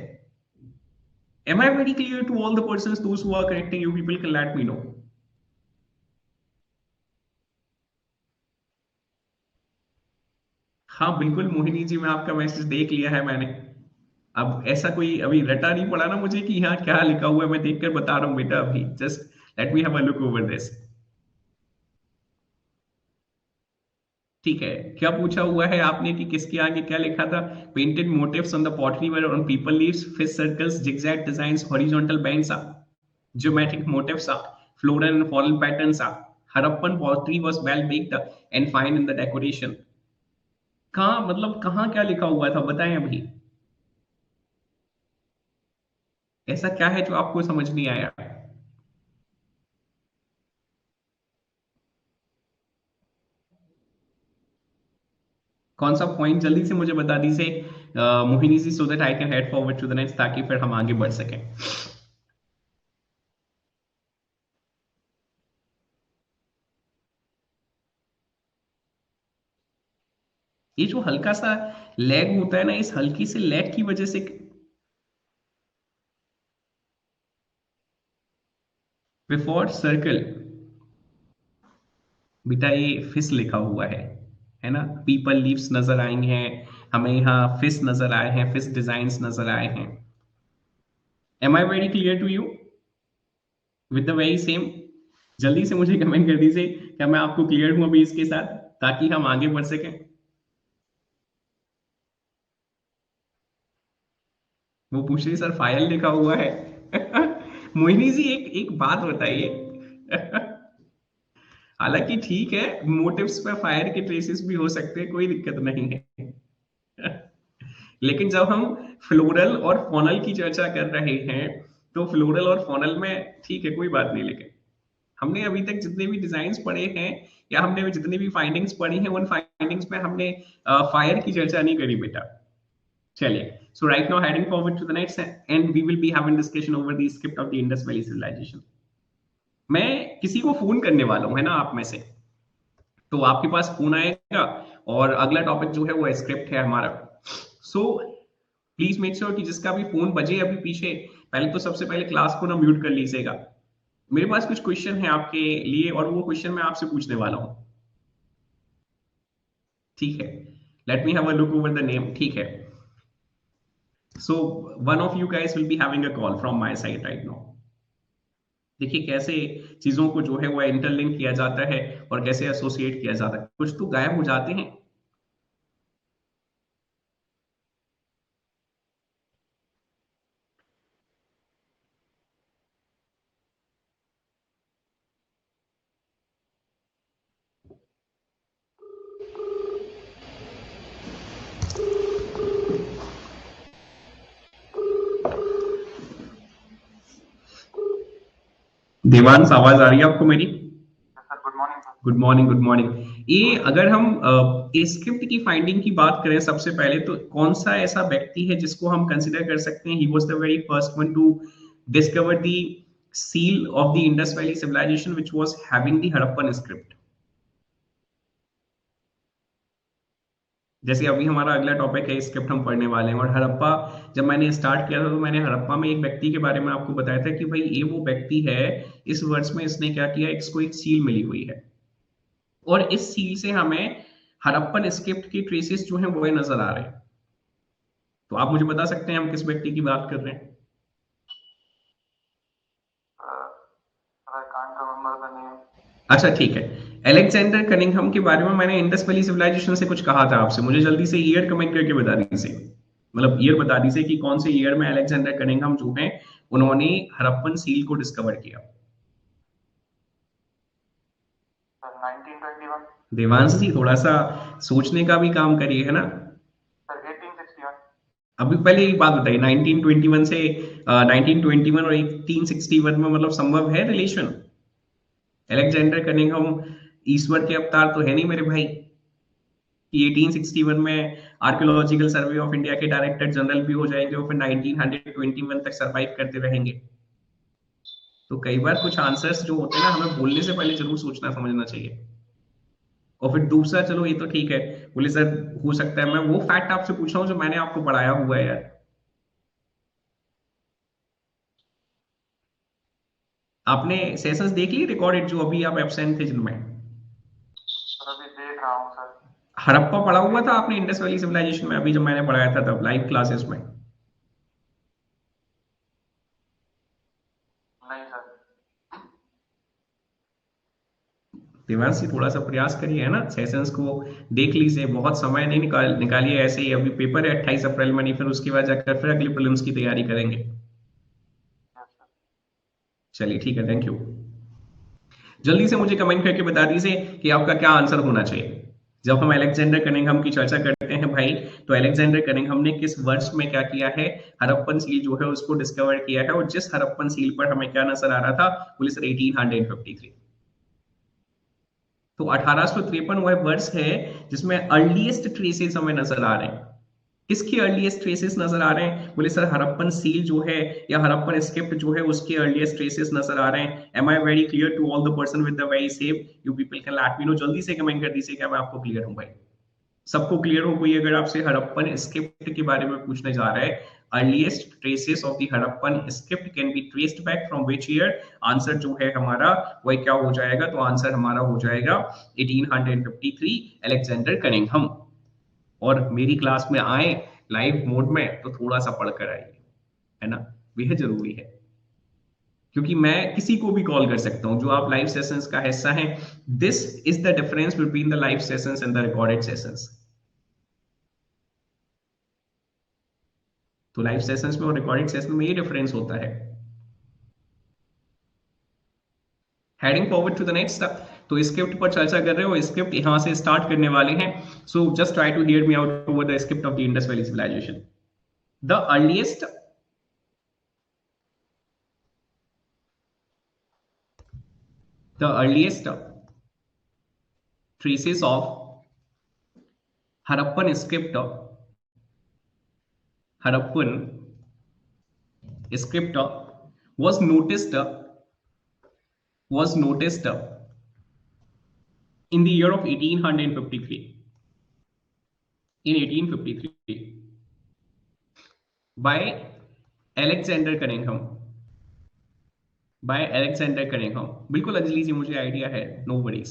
Am I very clear to all the persons those who are connecting? You people can let me know. हाँ बिल्कुल मोहिनी जी, मैं आपका मैसेज देख लिया है मैंने। अब ऐसा कोई अभी रटा नहीं पड़ा ना मुझे कि यहाँ क्या लिखा हुआ है, मैं देखकर बता रहा हूँ बेटा अभी। Just let me have a look over this. ठीक है, क्या पूछा हुआ है आपने कि किसके आगे क्या लिखा था? Painted motifs on the pottery were on pipal leaves, fish circles, zigzag designs, horizontal bands are geometric motifs are, floral and floral patterns are. Harappan pottery was well baked and fine in the decoration. कहाँ मतलब कहाँ क्या लिखा हुआ था बताएं अभी? ऐसा क्या है जो आपको समझ नहीं आया? कौन सा पॉइंट जल्दी से मुझे बता दीजिए Mohini ji, so that I can head forward to the next, ताकि फिर हम आगे बढ़ सकें। ये जो हल्का सा लैग होता है ना, इस हल्की से लैग की वजह से बिफोर सर्कल, बेटा ये फिश लिखा हुआ है ना? पीपल लीव्स नजर आएंगे हैं हमें, यहाँ फिश नजर आए हैं, फिश डिजाइन्स नजर आए हैं। Am I very clear to you with the very same? जल्दी से मुझे कमेंट कर दीजिए क्या मैं आपको क्लियर हूं अभी इसके साथ, ताकि हम आगे बढ़ सकें। वो पूछ रही सर फाइल लिखा हुआ है। मोहिनी जी, एक एक बात बताइए। हालांकि ठीक है, मोटिव्स पे फायर के ट्रेसेस भी हो सकते हैं, कोई दिक्कत नहीं है। लेकिन जब हम फ्लोरल और फॉनल की चर्चा कर रहे हैं, तो फ्लोरल और फॉनल में ठीक है कोई बात नहीं, लेकिन हमने अभी तक जितने भी डिजाइन पढ़े हैं या हमने जितनी भी फाइंडिंग्स पढ़ी हैं, उन फाइंडिंग्स में हमने फायर की चर्चा नहीं करी बेटा। चलिए, so right now heading forward to the next and we will be having discussion over the script of the Indus valley civilization. मैं किसी को फोन करने वाला हूं, है ना, आप में से, तो आपके पास फोन आएगा और अगला टॉपिक जो है वो स्क्रिप्ट है हमारा। सो प्लीज मेक श्योर कि जिसका भी फोन बजे अभी पीछे, पहले तो सबसे पहले क्लास को ना म्यूट कर लीजिएगा। मेरे पास कुछ क्वेश्चन है आपके लिए और वो क्वेश्चन मैं आपसे पूछने वाला हूं। ठीक है, let me have a look over the name. ठीक है, so one of you guys will be having a call from my side right now. देखिए कैसे चीजों को जो है वो इंटरलिंक किया जाता है और कैसे एसोसिएट किया जाता है, कुछ तो गायब हो जाते हैं। देवांश, आवाज आ रही है आपको मेरी? Good morning sir. Good morning, good morning. ये अगर हम स्क्रिप्ट की फाइंडिंग की बात करें सबसे पहले, तो कौन सा ऐसा व्यक्ति है जिसको हम कंसिडर कर सकते हैं he was the very first one two discover the seal of the Indus Valley civilization which was having the Harappan script? जैसे अभी हमारा अगला टॉपिक है स्क्रिप्ट हम पढ़ने वाले हैं, और हड़प्पा जब मैंने स्टार्ट किया था तो मैंने हड़प्पा में एक व्यक्ति के बारे में आपको बताया था कि भाई ये वो व्यक्ति है, इस वर्ष में इसने क्या किया, इसको एक सील मिली हुई है, और इस सील से हमें हड़प्पन स्क्रिप्ट की ट्रेसेस जो हैं वो नजर आ रहे हैं। तो आप मुझे बता सकते हैं हम किस व्यक्ति की बात कर रहे हैं? I can't remember the name. अच्छा ठीक है। अलेक्जेंडर कनिंघम के बारे में मैंने इंडस वैली सिविलाइजेशन से कुछ कहा था आपसे, मुझे जल्दी से ईयर कमेंट करके बता दीजिए, मतलब ईयर बता दीजिए कि कौन से ईयर में अलेक्जेंडर कनिंघम जो है उन्होंने हड़प्पन सील को डिस्कवर किया। सर 1921। देवांश जी थोड़ा सा सोचने का भी काम करिए, है ना? सर 1861। अभी पहले एक बात बताइए, 1921 से 1921 और 1861 में मतलब संभव है रिलेशन? अलेक्जेंडर कनिंघम ईश्वर के अवतार तो है नहीं मेरे भाई, कि 1861 में आर्कियोलॉजिकल सर्वे ऑफ इंडिया के डायरेक्टर जनरल भी हो जाएंगे और फिर 1921 तक सरवाइव करते रहेंगे। तो कई बार कुछ आंसर्स जो होते हैं ना, हमें बोलने से पहले जरूर सोचना समझना चाहिए। और फिर दूसरा, चलो ये तो ठीक है, बोले सर हो सकता है, मैं वो फैक्ट आपसे पूछ रहा हूँ जो मैंने आपको पढ़ाया हुआ है यार। आपने सेशंस देख लिए रिकॉर्डेड जो अभी आप एब्सेंट थे जिनमें? सर अभी देख रहा हूँ सर। हड़प्पा पढ़ा हुआ था आपने इंडस वैली सिविलाइजेशन में, अभी जब मैंने पढ़ाया था तब लाइव क्लासेस में? नहीं सर। देवांश जी थोड़ा सा प्रयास करिए, है ना, सेशंस को देख लीजिए, बहुत समय नहीं निकालिए ऐसे ही, अभी पेपर है 28 अप्रैल में, नहीं फिर उसके बाद जाकर फिर अगले प्रीलिम्स की तैयारी करेंगे। Yes sir. चलिए ठीक है, थैंक यू। जल्दी से मुझे कमेंट करके बता दीजिए कि आपका क्या आंसर होना चाहिए। जब हम अलेक्जेंडर कनिंघम की चर्चा करते हैं भाई, तो अलेक्जेंडर कनिंघम ने किस वर्ष में क्या किया है, हड़प्पन सील जो है उसको डिस्कवर किया है, और जिस हड़प्पन सील पर हमें क्या नजर आ रहा था, बोले सर 1853। तो 1853 वह वर्ष है जिसमें अर्लीस्ट ट्रेसेस हमें नजर आ रहे हैं। किसके अर्लीस्ट ट्रेसेस नजर आ रहे हैं? बोले सर हड़प्पन सील जो है या हड़प्पन स्क्रिप्ट जो है उसके अर्लीस्ट ट्रेसेस नजर आ रहे हैं। Am I very clear to all the person with the very same? You people can let me know, जल्दी से कमेंट कर दीजिए क्या मैं आपको क्लियर हूं भाई। सबको क्लियर हो? कोई अगर आपसे हड़प्पन स्क्रिप्ट के बारे में पूछने जा रहा है, earliest traces of the Harappan script can be traced back from which year, answer जो है हमारा वह क्या हो जाएगा? तो आंसर हमारा हो जाएगा 1853, अलेक्जेंडर कनिंघम। और मेरी क्लास में आए लाइव मोड में तो थोड़ा सा पढ़कर आइए, है ना, बेहद जरूरी है, क्योंकि मैं किसी को भी कॉल कर सकता हूं जो आप लाइव सेशंस का हिस्सा हैं। This is the difference between the live sessions and the recorded sessions. तो लाइव सेशंस में और रिकॉर्डेड सेशन में ये डिफरेंस होता है। Heading forward to the next, तो स्क्रिप्ट पर चर्चा कर रहे हो, स्क्रिप्ट यहां से स्टार्ट करने वाले हैं। So just try to hear me out over the script of the Indus valley civilization. The earliest the earliest traces of Harappan script, Harappan script was noticed was noticed in the year of 1853. In 1853 by Alexander Cunningham. By Alexander Cunningham. बिल्कुल अंजलि जी मुझे आइडिया है, no worries.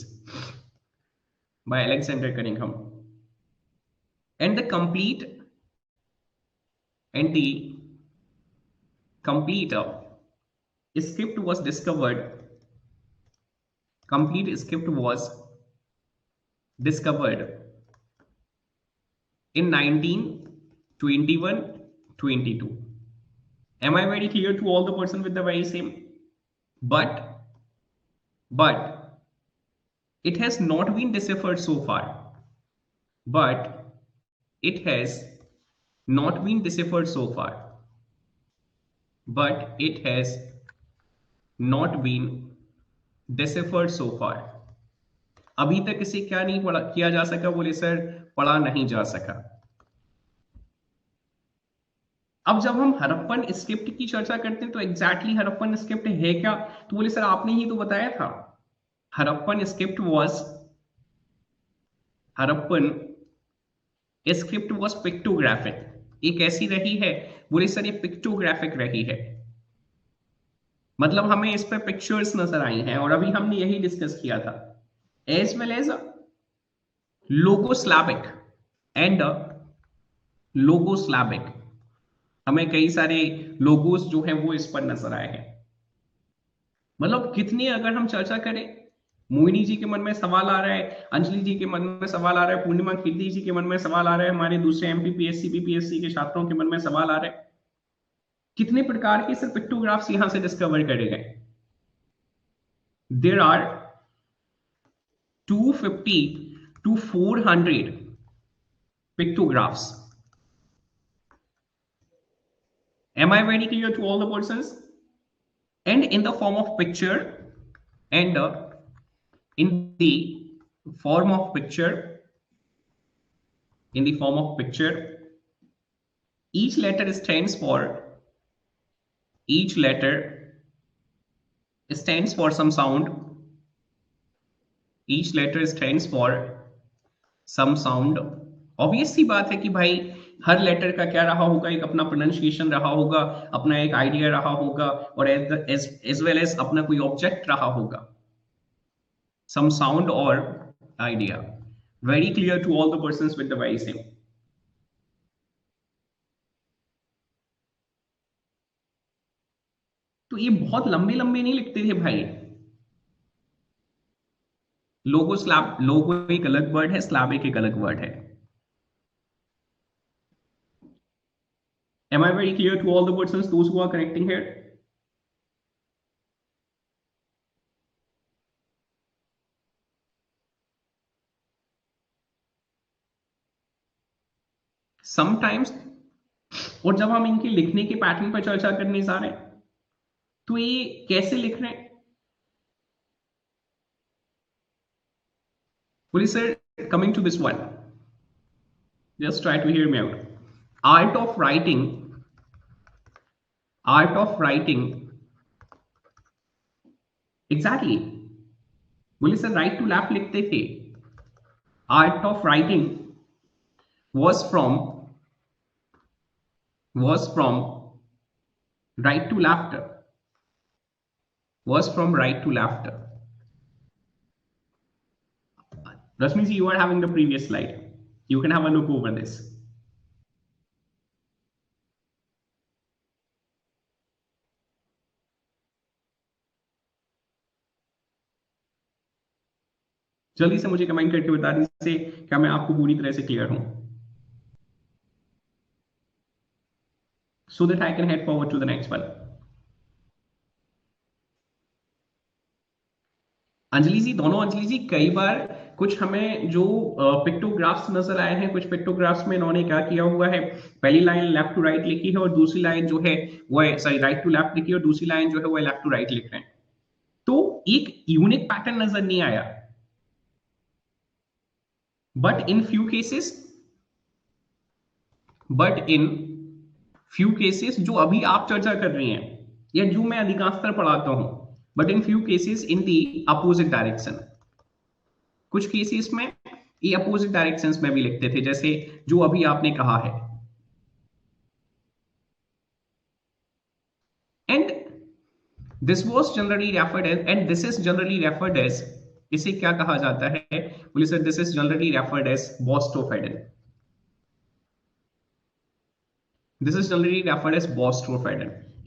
By Alexander Cunningham. And the and the complete script was discovered, complete script was discovered in 1921-22. Am I very clear to all the person with the very same? But it has not been deciphered so far. But it has not been deciphered so far. But it has not been deciphered so far. अभी तक इसे क्या नहीं पढ़ा किया जा सका? बोले सर पढ़ा नहीं जा सका। अब जब हम हड़प्पन स्क्रिप्ट की चर्चा करते हैं तो एग्जैक्टली हड़प्पन स्क्रिप्ट है क्या? तो बोले सर आपने ही तो बताया था, हड़प्पन स्क्रिप्ट वाज पिक्टोग्राफिक। ये कैसी रही है? बोले सर ये पिक्टोग्राफिक रही है, मतलब हमें इस पर पिक्चर्स नजर आई हैं, और अभी हमने यही डिस्कस किया था। एज वेल एज लोगोस्लाविक एंड लोगोस्लाविक, हमें कई सारे लोगोस जो हैं वो इस पर नजर आए हैं। मतलब कितनी अगर हम चर्चा करें, मोहिनी जी के मन में सवाल आ रहा है, अंजलि जी के मन में सवाल आ रहा है, पूर्णिमा कीर्ति जी के मन में सवाल आ रहा है, हमारे दूसरे एमपीपीएससी बीपीएससी के छात्रों के मन में सवाल आ रहा है, कितने प्रकार के सिर्फ पिक्टोग्राफ्स यहां से डिस्कवर करे गए? There are 250 to 400 pictographs. Am I very clear to all the persons? And in the form of picture, and in the form of picture, each letter stands for some sound. Each letter stands for some sound. Obvious सी बात है कि भाई हर लेटर का क्या रहा होगा, एक अपना प्रोनाउंसिएशन रहा होगा, अपना एक आइडिया रहा होगा, और एज वेल एज अपना कोई ऑब्जेक्ट रहा होगा, some sound or idea. Very clear to all the persons with the very same. तो ये बहुत लंबे लंबे नहीं लिखते थे भाई। लोगो एक अलग वर्ड है, स्लाविक एक अलग वर्ड है। Am I very clear to all the persons, those who are connecting here? Sometimes, और जब हम इनके लिखने के पैटर्न पर चर्चा करने जा रहे हैं तो ये कैसे लिख रहे हैं? बोलिए sir, coming to this one, just try to hear me out. Art of writing exactly, बोलिए सर राइट टू लेफ्ट लिखते थे। Art of writing was from right to left, Rashmi ji, you are having the previous slide, you can have a look over this. जल्दी से मुझे कमेंट करके बता दीजिए क्या मैं आपको पूरी तरह से क्लियर हूं, so that I can head forward to the next one. Anjali जी, दोनों अंजलि जी, कई बार कुछ हमें जो पिक्टोग्राफ्स नजर आए हैं, कुछ पिक्टोग्राफ्स में इन्होंने क्या किया हुआ है, पहली लाइन लेफ्ट टू राइट लिखी है और दूसरी लाइन जो है वो सॉरी राइट टू लेफ्ट लिखी है और दूसरी लाइन जो है वो लेफ्ट टू राइट लिख रहे हैं, तो एक यूनिक पैटर्न नजर नहीं आया। बट इन फ्यू केसेस जो अभी आप चर्चा कर रही हैं या जो मैं अधिकांशतर पढ़ाता हूं, but in few cases in the opposite direction, कुछ केसेस में ये अपोजिट डायरेक्शंस में भी लिखते थे, जैसे जो अभी आपने कहा है। And this was generally referred as, इसे क्या कहा जाता है? बोलिए sir, this is generally referred as boustrophedon.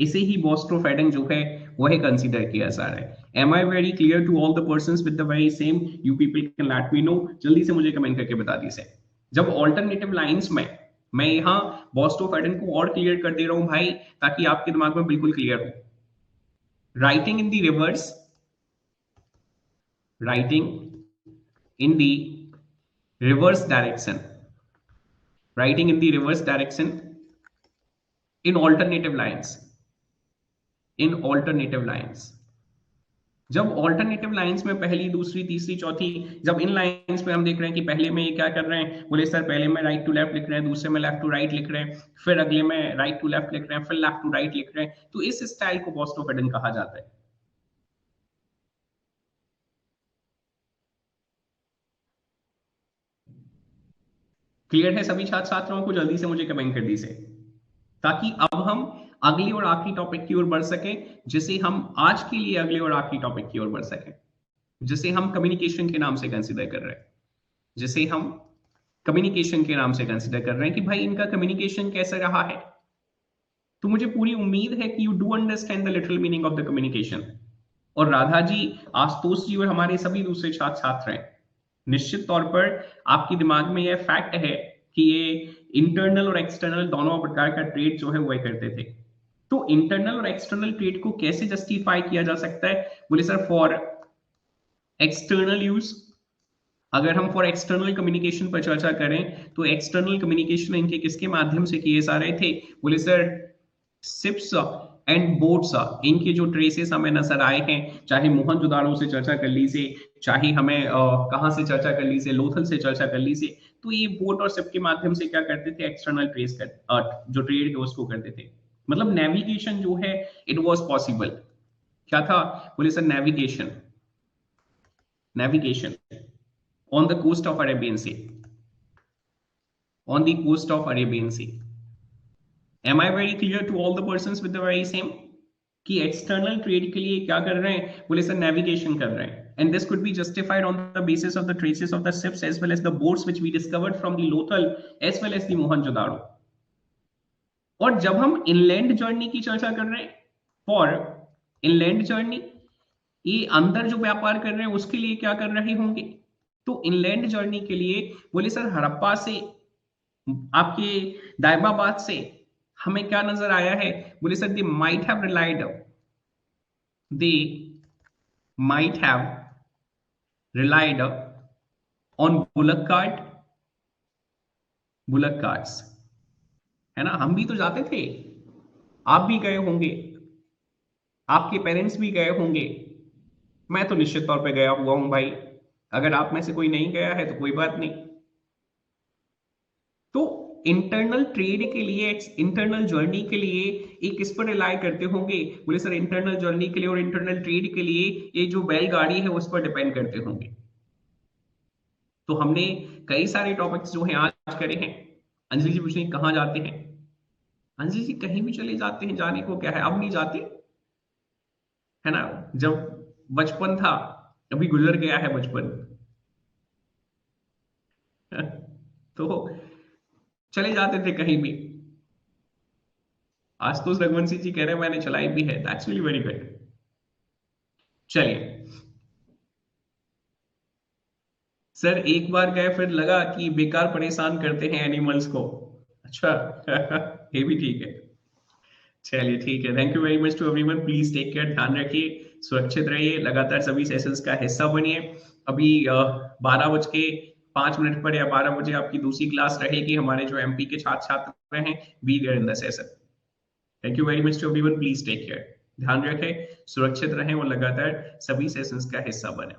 इसे ही बोस्टोफेडन जो है वही कंसीडर किया जा रहा है। Am I very clear to all the persons with the very same? You people can let me know, जल्दी से मुझे कमेंट करके बता दीजिए। जब ऑल्टरनेटिव लाइंस में मैं यहाँ बॉस्ट ऑफ एडन को और क्लियर कर दे रहा हूं भाई, ताकि आपके दिमाग में बिल्कुल क्लियर हो। Writing in the reverse, writing in the reverse direction, writing in the reverse direction in alternative lines, in alternative lines। जब ऑल्टरनेटिव लाइंस में पहली, दूसरी, तीसरी, चौथी, जब इन लाइंस में हम देख रहे हैं कि पहले में ये क्या कर रहे हैं, बोले सर पहले में राइट टू लेफ्ट लिख रहे हैं, दूसरे में लेफ्ट टू राइट लिख रहे हैं, फिर अगले में राइट टू लेफ्ट लिख रहे हैं, फिर लेफ्ट टू राइट लिख रहे हैं, तो इस स्टाइल को बॉस्ट ऑफ एडन कहा जाता है। क्लियर है सभी छात्र छात्राओं को? जल्दी से मुझे कमेंट कर दीजिए, ताकि अब हम अगले और आखिरी टॉपिक की ओर बढ़ सकें, जिसे हम आज के लिए अगले और आखिरी टॉपिक की ओर बढ़ सकें, जिसे हम कम्युनिकेशन के नाम से कंसीडर कर रहे हैं, जिसे हम कम्युनिकेशन के नाम से कंसीडर कर रहे हैं कि भाई इनका कम्युनिकेशन कैसा रहा है। तो मुझे पूरी उम्मीद है कि you do understand the literal meaning of the communication. और राधा जी, आशुतोष जी और हमारे सभी दूसरे छात्र छात्र हैं, निश्चित तौर पर आपके दिमाग में यह फैक्ट है कि ये इंटरनल और एक्सटर्नल दोनों प्रकार का ट्रेड जो है वह करते थे। तो इंटरनल और एक्सटर्नल ट्रेड को कैसे जस्टिफाई किया जा सकता है? बोले सर फॉर एक्सटर्नल यूज, अगर हम फॉर एक्सटर्नल कम्युनिकेशन पर चर्चा करें तो एक्सटर्नल कम्युनिकेशन इनके किसके माध्यम से किए जा रहे थे? बोले सर शिप्स एंड बोट्स, इनके जो ट्रेसेस हमें नजर आए हैं, चाहे मोहनजोदाड़ो से चर्चा कर लीजिए, चाहे हमें कहां से चर्चा कर लीजिए, लोथल से चर्चा कर लीजिए, तो ये बोट और शिप के माध्यम से क्या करते थे? एक्सटर्नल ट्रेस कर जो ट्रेड है उसको करते थे। मतलब नेविगेशन जो है इट वाज पॉसिबल। क्या था? बोले sir navigation, navigation on the coast of Arabian sea, on the coast of Arabian sea. Am I very clear to all the persons with the very same? कि एक्सटर्नल ट्रेड के लिए क्या कर रहे हैं? बोले सर नेविगेशन कर रहे हैं। And this could be justified on the basis of the traces of the ships as well as the boats which we discovered from the Lothal as well as the Mohenjo-daro। और जब हम इनलैंड जर्नी की चर्चा कर रहे हैं, फॉर इनलैंड जर्नी, ये अंदर जो व्यापार कर रहे हैं उसके लिए क्या कर रहे होंगे? तो इनलैंड जर्नी के लिए बोले सर हड़प्पा से, आपके दायबाबाद से हमें क्या नजर आया है? बोले sir they might have relied, they might have relied on bullock cart, bullock carts, है ना? हम भी तो जाते थे, आप भी गए होंगे, आपके पेरेंट्स भी गए होंगे, मैं तो निश्चित तौर पे गया हुआ हूं भाई। अगर आप में से कोई नहीं गया है तो कोई बात नहीं। तो इंटरनल ट्रेड के लिए, इंटरनल जर्नी के लिए ये किस पर रिलाय करते होंगे? बोले सर इंटरनल जर्नी के लिए और इंटरनल ट्रेड के लिए ये जो बैलगाड़ी है उस पर डिपेंड करते होंगे। तो हमने कई सारे टॉपिक्स जो हैं आज करे हैं। अंजलि जी पूछे कहाँ जाते हैं? अंजलि जी कहीं भी चले जाते हैं, जाने को क्या है, अब नहीं जाते, है ना? जब बचपन था, अभी गुजर गया है बचपन तो चले जाते थे कहीं भी। आशुतोष रघुवंशी जी कह रहे हैं मैंने चलाई भी है, दैट्स रियली वेरी गुड। चलिए सर, एक बार गए फिर लगा कि बेकार परेशान करते हैं एनिमल्स को। अच्छा ये भी ठीक है। चलिए ठीक है, thank you very much to everyone, please take care, ध्यान रखिए, सुरक्षित रहिए, लगातार सभी सेशंस का हिस्सा बनिए। अभी 12:05 पर या 12 बजे आपकी दूसरी क्लास रहेगी, हमारे जो एमपी के छात्र छात्र हैं, be there in the session. Thank you very much to everyone, please take care, ध्यान रखें, सुरक्षित रहें और लगातार सभी सेशंस का हिस्सा बने।